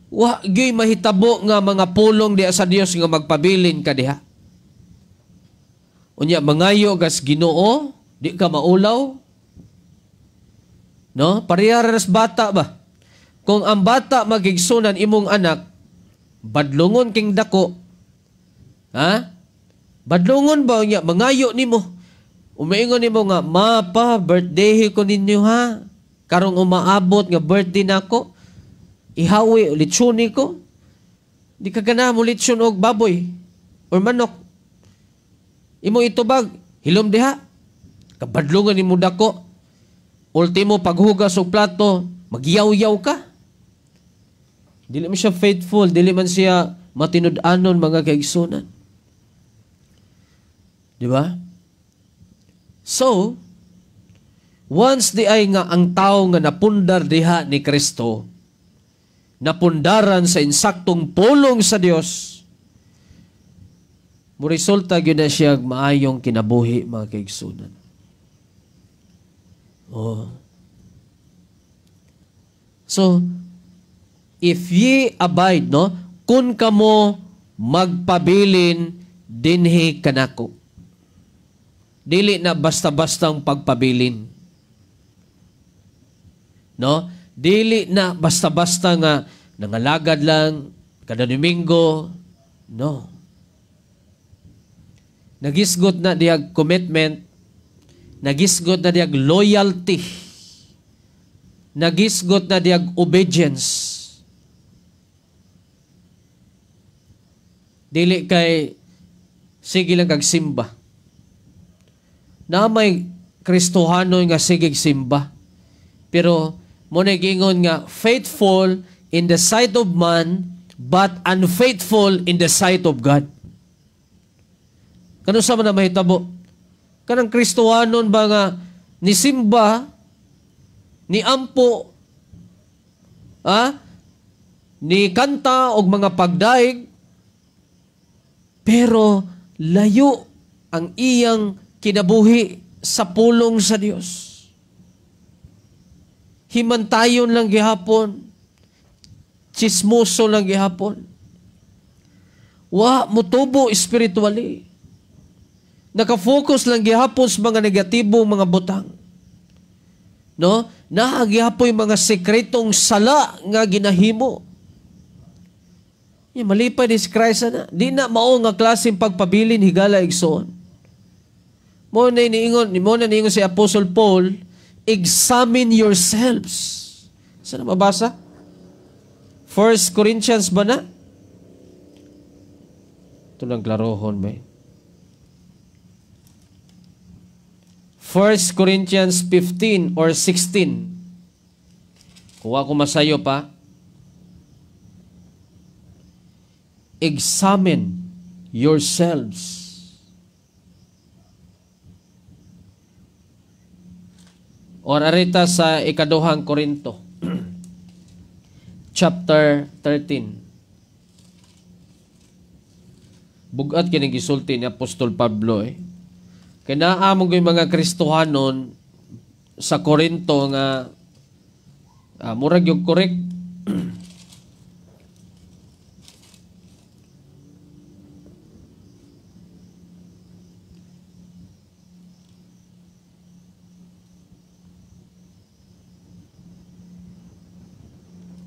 Wa gyud mahitabo nga mga pulong diha sa Dios nga magpabilin ka diha. Unya mangayo gas Ginoo, Di ka maulaw? No? Parehas bata ba? Kung ang bata magigsunan imong anak, badlungon king dako, ha? Badlungon ba niya? Mangayo nimo. Umaingon nimo nga, "Ma, pa, birthday ko ninyo ha. Karong umaabot nga birthday nako, ihawi, litsuni ko." Di ka gana mo litsun og baboy or manok. Imo itubag, hilom diha. Kabadlungan nimo dako. Ultimo paghugas og plato, magyaw-yaw ka. Dili man siya faithful, dili man siya matinud-anon mga kaigsunan. Di ba? So, once di ay nga ang tao nga napundar diha ni Kristo, napundaran sa insaktong pulong sa Dios, muresulta gyud na siya maayong kinabuhi mga kaigsunan. Oh. So, if ye abide, no, kun kamo magpabilin dinhi kanako. Dili na basta-bastang pagpabilin. No? Dili na basta-basta nga nangalagad lang kada Domingo. No. Nagisgot na diyag commitment, nagisgot na diyag loyalty, nagisgot na diyag obedience. Dili kay sige lang kag simba. Na may Kristohano nga sige simba. Pero mo nagingon nga faithful in the sight of man but unfaithful in the sight of God. Kano sa man na mahitabo? Kanang Kristohanon ba nga ni simba, ni ampo, ni kanta og mga pagdaig, pero layo ang iyang kinabuhi sa pulong sa Dios. Himantayon lang gihapon, chismoso lang gihapon. Wa mutubo spiritually. Nakafocus lang gihapon sa mga negatibong mga butang. No? Naagihapon yung mga sekretong sala nga ginahimo. Malipay ni si Christ na. Di na mao nga klaseng pagpabilin higala igsoon. Mo na niingon si Apostle Paul, examine yourselves. Saan na mabasa? 1 Corinthians ba na? Ito lang klarohon ba? 1 Corinthians 15 or 16. Kuha ko masayo pa. Examine yourselves. Or arita sa ikaduhang Korinto, chapter 13. Bugat kining gisulti ni Apostol Pablo Kaya naamong yung mga Kristohanon sa Korinto nga murag yung correct.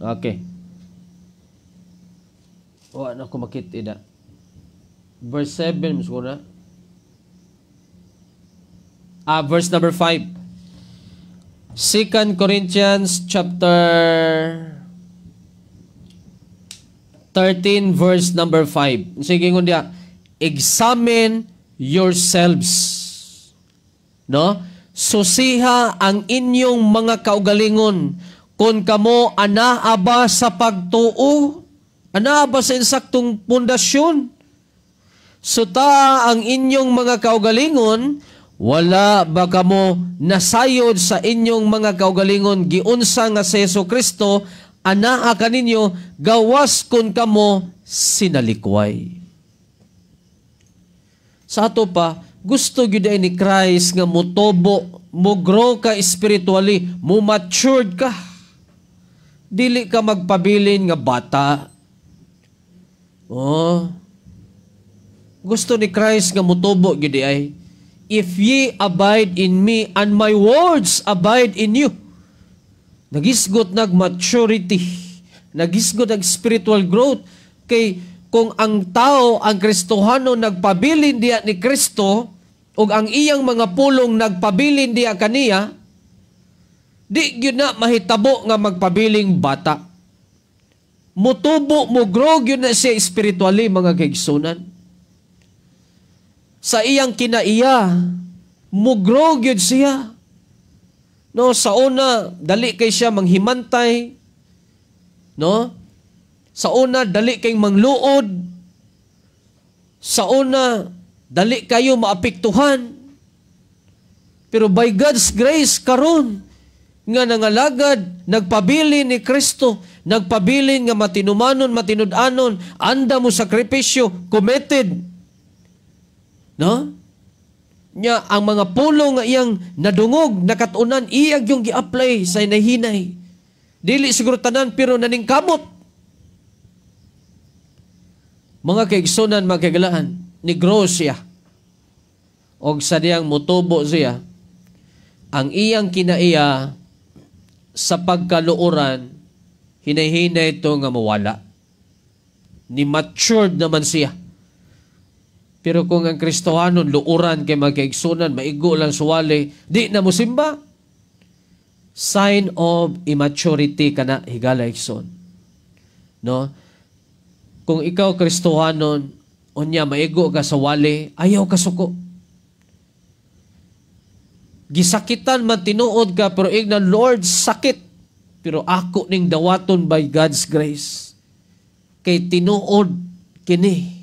Okay. Ano ko makita? Verse 7, mas ko na. Verse number 5. 2 Corinthians chapter 13 verse number 5. Sige ngon dia, examine yourselves. No? Susiha ang inyong mga kaugalingon kung kamo anaa ba sa pagtuo, anaa ba sa insaktong pundasyon. Suta ang inyong mga kaugalingon, wala ba kamo nasayod sa inyong mga kaugalingon giunsa nga si Jesucristo anaa kaninyo gawas kun kamo sinalikway. Sa ato pa, gusto gyud ni Christ nga mutobo, mo grow ka spiritually, mo matured ka. Dili ka magpabilin nga bata. Gusto ni Christ nga mutubo gyud ay if ye abide in me and my words abide in you. Nagisgot nag maturity, nagisgot nag spiritual growth. Kay kung ang tao, ang Kristohano nagpabilin diya ni Kristo ug ang iyang mga pulong nagpabilin diya kaniya, di gyud na mahitabo nga magpabiling bata. Mutubo, mo-grow yun na siya spiritually, mga kaigsunan. Sa iyang kinaiya, mo-grow yun siya. No, sa una, dali kay siya manghimantay. No? Sa una, dali kay mangluod. Sa una, dali kayo maapektuhan. Pero by God's grace, karon nga nangalagad, nagpabili ni Kristo, nagpabilin nga matinumanon, matinud-anon, anda mo sakripisyo, committed. No? Nya, ang mga pulong nga iyang nadungog, nakatunan, iyag yung gi-apply sa inahinay. Dili siguro tanan, pero naningkamot. Mga kaigsunan, mga kaigalaan, ni-grow siya. O sa diyang mutubo siya, ang iyang kinaiya sa pagkaluuran, hinay-hinay ito nga mawala. Ni matured naman siya. Pero kung ang Kristohanon, luuran kay magkaigsunan, maigo lang suwali, di na mo simba. Sign of immaturity ka na, higala igsoon. No? Kung ikaw Kristohanon, unya maigo ka sa wali, ayaw ka suko. Gisakitan man tinuod ka, pero igna, Lord, sakit. Pero ako ning dawaton by God's grace. Kay tinuod kini.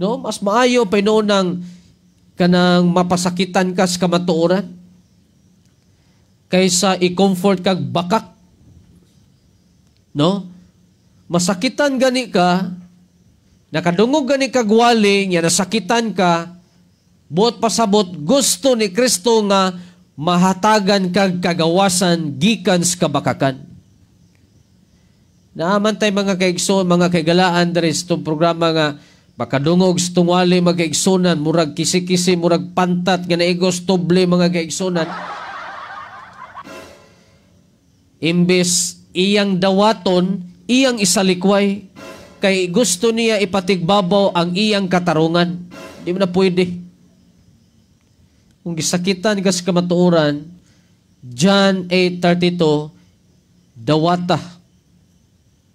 No, mas maayo pa noon ng kanang mapasakitan ka sa kamatuoran kaysa i-comfort kag bakak. No? Masakitan gani ka, nakadungog gani kag wali, nga nasakitan ka, buot pasabot gusto ni Kristo nga mahatagan kag kagawasan gikan sa kabakakan. Naaman tay mga kaigsoon, mga kaigalaan diri sa programa nga makadungog sa tungwali mga kaigsunan, murag kisi-kisi, murag pantat, nga naigos doble mga kaigsunan. Imbes iyang dawaton, iyang isalikway, kay gusto niya ipatigbabaw ang iyang katarungan. Di mo na pwede. Kung gisakitan ka sa kamatuoran, John 8:32, dawata.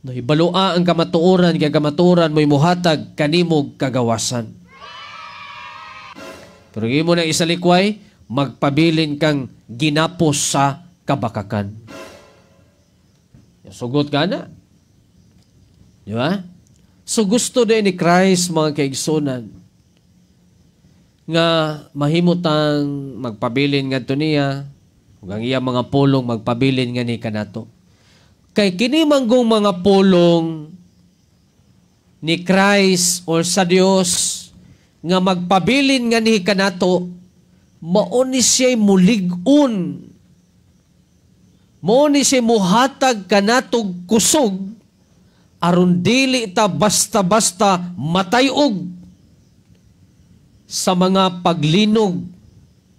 No, ibalua ang kamatuoran, kaya kamatuoran mo'y muhatag kanimog kagawasan. Pero mo na isalikway, magpabilin kang ginapos sa kabakakan. Sugot ka na. Di ba? So gusto din ni Christ, mga kaigsunan, nga mahimutang magpabilin nga ito niya, hanggang iya mga pulong magpabilin nga ni kanato. Kay kinimanggong mga pulong ni Christ or sa Dios nga magpabilin nga ni kanato, mauni siya'y mulig-un. Mauni siya'y muhatag kanatog kusog, aron dili ta basta-basta matayog sa mga paglinog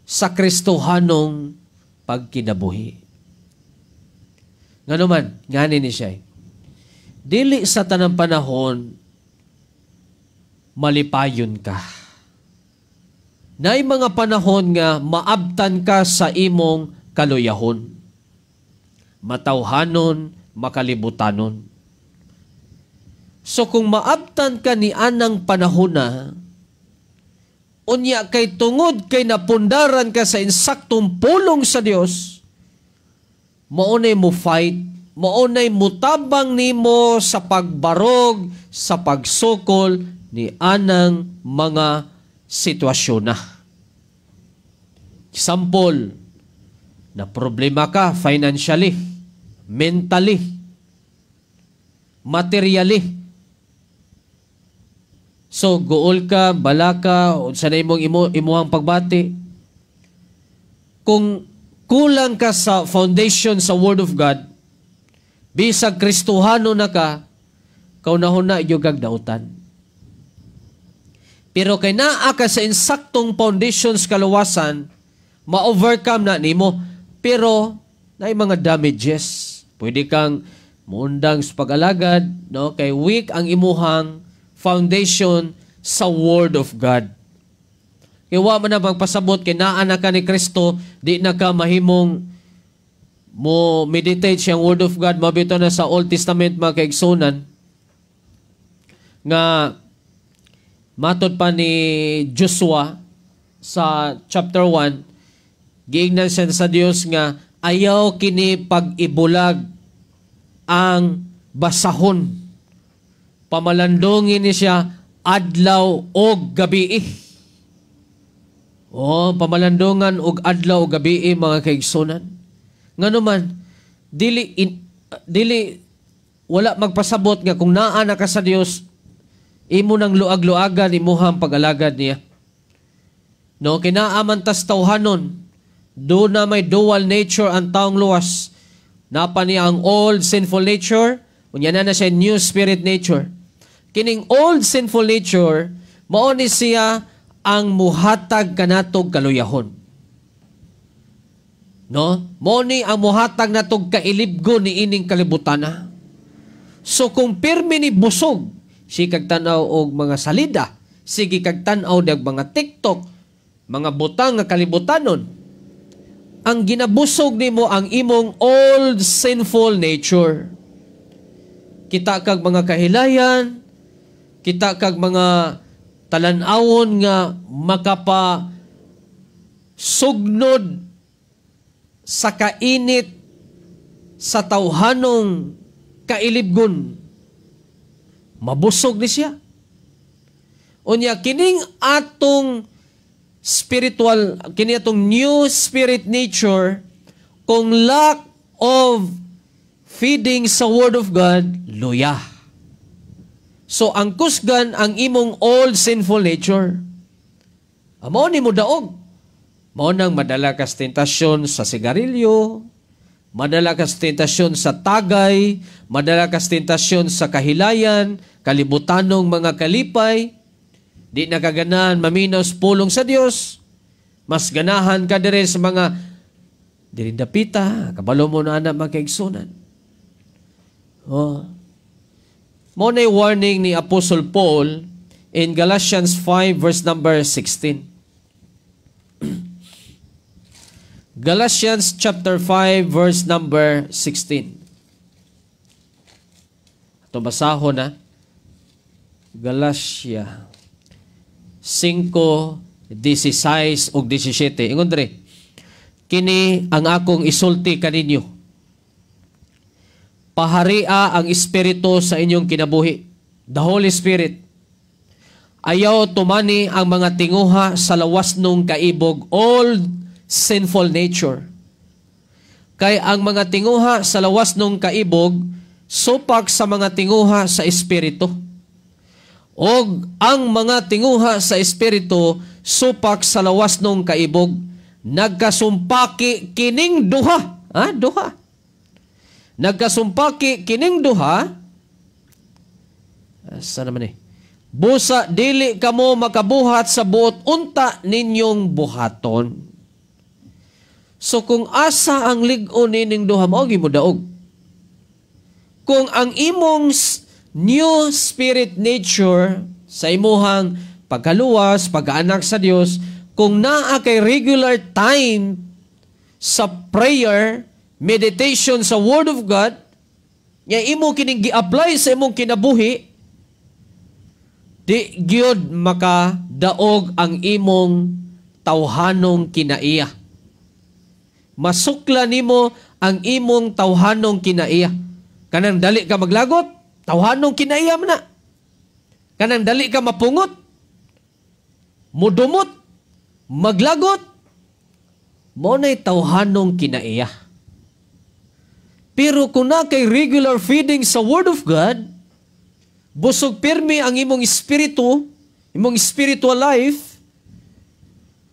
sa Kristohanong pagkinabuhi. Nga naman, ngani ni siya. Dili sa tanang panahon, malipayon ka. Naay mga panahon nga maabtan ka sa imong kaluyahon. Matawhanon, makalibutanon. So kung maabtan ka ni anang panahon na, unya kay tungod kay napundaran ka sa insaktong pulong sa Dios, maunay mo fight, maunay mutabang nimo sa pagbarog, sa pagsukol ni anang mga sitwasyon na. Example, na problema ka financially, mentally, materially. So, gool ka, bala ka, o sa na imuhang pagbati. Kung kulang ka sa foundation sa Word of God, bisag Kristohano na ka, kaunahon na yung gagdautan. Pero kay naa ka sa insaktong foundations kaluwasan, ma-overcome na nimo. Pero na mga damages. Pwede kang muundang sa pag-alagad, no? Kay weak ang imuhang foundation sa Word of God. Kaya wa man na magpasabot, kay naa na ka ni Kristo, di na ka mahimong mo meditate siyang Word of God, mabito na sa Old Testament mga kaigsunan, nga matod pa ni Joshua sa chapter 1, giingnan siya sa Dios nga ayaw kini pag-ibulag ang basahon. Pamalandongin ni siya adlaw og gabi. Pamalandongan og adlaw og gabi mga kaigsunan. Ngano man dili wala magpasabot nga kung naa na ka sa Dios, imo nang luag-luagan imuhang pag-alagad niya. No, kinaaman tas tawhanon, do na may dual nature ang taong luwas. Napa niya ang old sinful nature, unya na siya new spirit nature. Kining old sinful nature, mao ni siya ang muhatag kanatog kaluyahon. No? Mao ni ang muhatag natog kailibgo ni ining kalibutana. So kung pirmi ni busog, si kag tanaw og mga salida, sige kag tanaw dag mga TikTok, mga butang nga kalibutanon, ang ginabusog nimo ang imong old sinful nature. Kita kag mga kahilayan, kita kag mga talan-awon nga makapa sugnod sa kainit sa tawhanong kailibgon. Mabusog ni siya. Unya kining atong spiritual, kini atong new spirit nature, kung lack of feeding sa Word of God, luya. So ang kusgan ang imong old sinful nature. Amo ni mo daog. Mao nang madala ka sa tentasyon sa sigarilyo, madala ka sa tentasyon sa tagay, madala ka sa tentasyon sa kahilayan, kalibutanong mga kalipay. Di nakaganahan maminaw pulong sa Dios. Mas ganahan ka dire sa mga dirindapita, kabalo mo na anak magkaigsunan. Mo na warning ni Apostle Paul in Galatians 5 verse number 16. Galatians chapter 5 verse number 16. Ito basahon na. Galatia 5:16 ug 17. Ingon dre. Kini ang akong isulti kaninyo. Paharia ang Espiritu sa inyong kinabuhi. The Holy Spirit. Ayaw tumani ang mga tinguha sa lawas nung kaibog, old sinful nature. Kay ang mga tinguha sa lawas nung kaibog, supak sa mga tinguha sa Espiritu. Og ang mga tinguha sa Espiritu, supak sa lawas nung kaibog, nagkasumpaki kining duha. Duha. Nagkasumpaki kining duha. Saan naman busa dili kamo makabuhat sa buot unta ninyong buhaton. So kung asa ang lig-on nining duha, mao gyud mo daog. Kung ang imong new spirit nature sa imuhang pagkaluwas, pagkaanak sa Dios, kung naa kay regular time sa prayer, meditation sa Word of God, nya imo kining gi-apply sa imong kinabuhi, di gyud makadaog ang imong tawhanong kinaiya. Masukla nimo ang imong tawhanong kinaiya. Kanang dali ka maglagot, tawhanong kinaiya man na. Kanang dali ka mapungot, mudumot, maglagot, mo na'y tawhanong kinaiya. Pero kung na kay regular feeding sa Word of God, busog pirmi ang imong espiritu, imong spiritual life,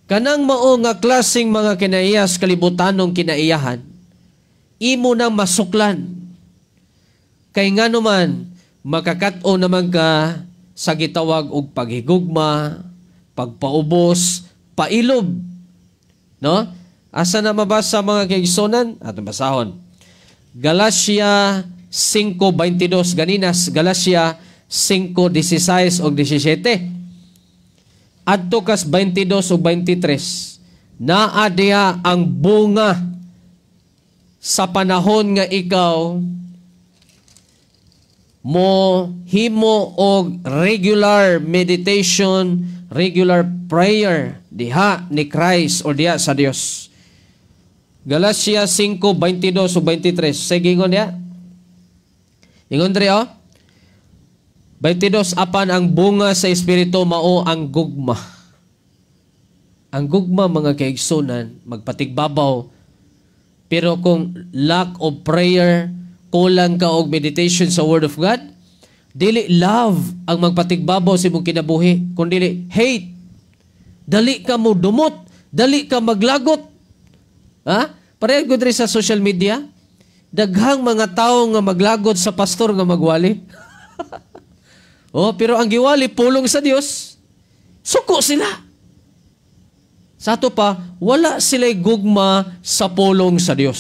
kanang mao nga klaseng mga kinaiyas kalibutanong kinaiyahan, imo nang masuklan. Kay ngano man, makakato naman ka sa gitawag og paghigugma, pagpaubos, pailob. No? Asa na mabasa mga kaigsunan? Atong basahon. Galacia 5:22 ganinas, Galacia 5:16 o 17. Adto kas 22 o 23. Naa diha ang bunga sa panahon nga ikaw mo himo og regular meditation, regular prayer diha ni Christ o diha sa Dios. Galacia 5:22 o 23. Sige ingon diha. Ingon diri 22, apan ang bunga sa Espiritu mao ang gugma. Ang gugma mga kaigsunan, magpatigbabaw. Pero kung lack of prayer, kulang ka og meditation sa Word of God, dili love ang magpatigbabaw sa imong kinabuhi, kundi hate. Dali ka mo dumot, dali ka maglagot. Ha? Pareho ko diri sa social media, daghang mga tao nga maglagot sa pastor nga magwali. Pero ang giwali pulong sa Dios, suko sila. Sa ato pa, wala sila'y gugma sa pulong sa Dios.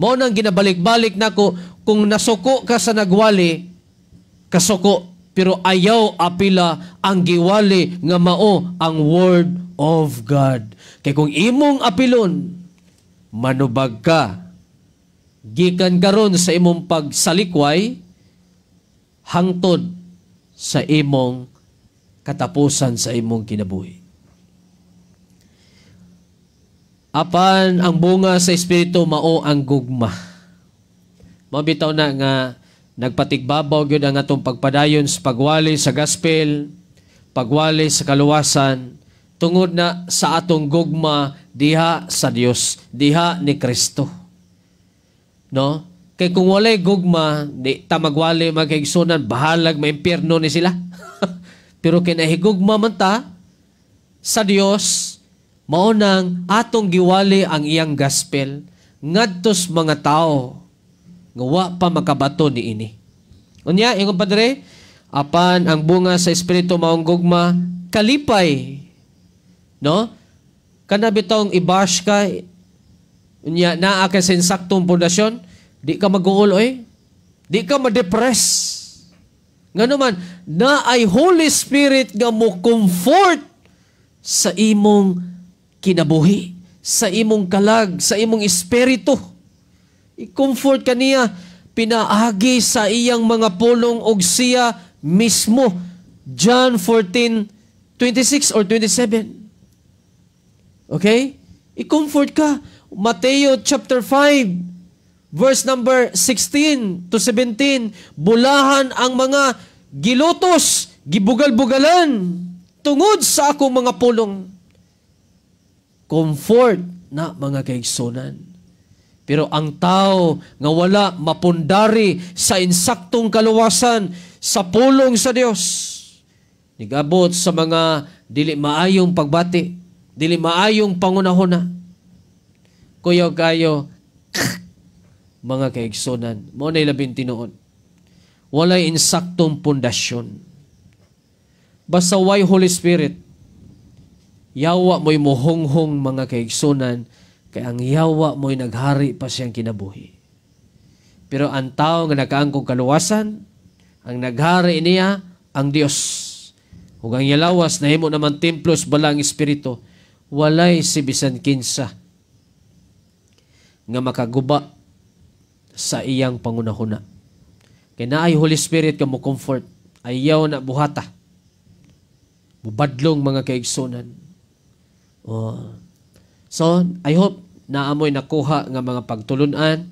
Mao nang ginabalik-balik nako, kung nasuko ka sa nagwali, kasuko, pero ayaw apila ang giwali nga mao ang Word of God. Kay kung imong apilon, manubag ka. Gikan karon sa imong pagsalikway, hangtod sa imong katapusan sa imong kinabuhi. Apan ang bunga sa Espiritu mao ang gugma. Mabitaw na nga nagpatigbabaw gyud ang atong pagpadayon sa pagwali sa gospel, pagwali sa kaluwasan, tungod na sa atong gugma diha sa Dios, diha ni Kristo. No? Kay kung walay gugma, di ta magwali magkaigsunan, bahalag maimpyerno ni sila. Pero kinahigugma man ta sa Dios, mao nang atong giwali ang iyang gospel ngadtos mga tao nga wa pa makabato niini. Unya ingon padre, apan ang bunga sa Espiritu maong gugma, kalipay. No? Kana bitong i-bash ka, unya naa ka sa insaktong pundasyon, di ka mag-uuloy, di ka ma-depress. Nga naman, na ay Holy Spirit nga mo comfort sa imong kinabuhi, sa imong kalag, sa imong espiritu. I-comfort ka niya, pinaagi sa iyang mga pulong og siya mismo. John 14:26 or 27. Okay? I-comfort ka. Mateo chapter 5, verse number 16 to 17, bulahan ang mga gilutos, gibugal-bugalan, tungod sa akong mga pulong. Comfort na mga kaigsunan. Pero ang tao nga wala mapundari sa insaktong kaluwasan, sa pulong sa Dios, nigabot sa mga dili maayong pagbati, dili maayong pangunahuna. Kuyaw kayo, mga kaigsunan, mo na ilabing tinuod. Walay insaktong pundasyon. Basta way Holy Spirit, yawa mo'y muhonghong mga kaigsunan, kay ang yawa mo'y naghari pa siyang kinabuhi. Pero ang tao nga nakaangkong kaluwasan, ang naghari niya, ang Dios. Ug ang yalawas, nahimo naman templos balang espiritu, walay si bisan kinsa nga makaguba sa iyang pangunahuna. Kaya na ay Holy Spirit ka mo comfort, ayaw na buhata. Mubadlong mga kaigsunan. So, I hope na amoy nakuha nga mga pagtulunan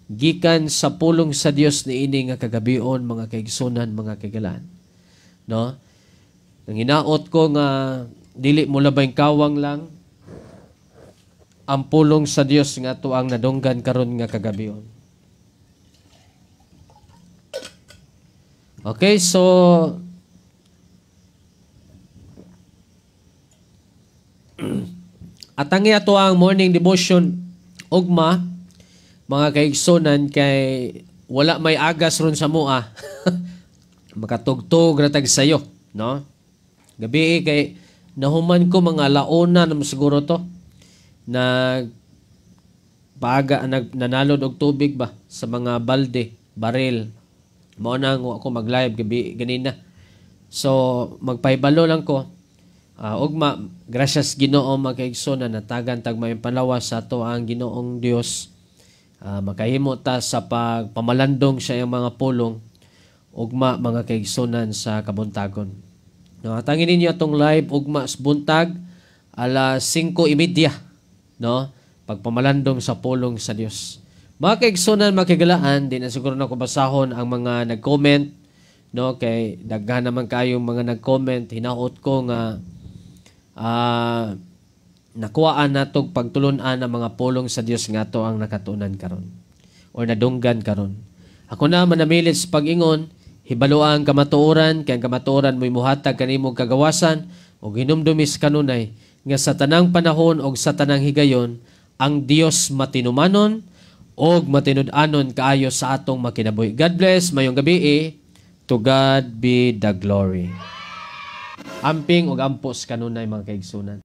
gikan sa pulong sa Dios ni ini nga kagabion mga kaigsunan, mga kagalaan. No? Nang hinaot ko nga dili mo labay kawang lang ang pulong sa Dios nga tuang nadunggan karon nga kagabion. Okay, so atangi ato ang morning devotion ugma mga kaigsunan kay wala may agas ron sa mua. Makatugtog ratag sayo, no? Gabi kay nahuman ko mga alauna naman siguro to. Nanalod og tubig ba sa mga balde, baril. Mao na ako mag-live gabi ganina. So magpahibalo lang ko. Ugma, gracias Ginoo makaigsoon na natagan tag may palawas sa ato ang Ginoong Dios. Makahimo ta sa pagpamalandong sa iyang mga pulong. Ugma mga kaigsunan sa kabuntagon. No, tangin ninyo atong live ugma sa buntag alas 5:30, no? Pagpamalandong sa pulong sa Dios. Mga kaigsunan, makigalaan, di na siguro na ko basahon ang mga nag-comment, no? Kay daghan naman kayong mga nag-comment, hinaot ko nga nakuhaan natog pagtulunan ang mga pulong sa Dios nga to ang nakatunan karon or nadunggan karon. Ako na manamilit sa pag-ingon, hibalo ang kamatuoran, kay ang kamatuoran mo'y muhatag kanimong kagawasan o hinumdumis kanunay nga sa tanang panahon o sa tanang higayon ang Dios matinumanon o matinud-anon kaayo sa atong makinabuhi. God bless, mayong gabi. To God be the glory. Amping o ampos kanunay mga kaigsunan.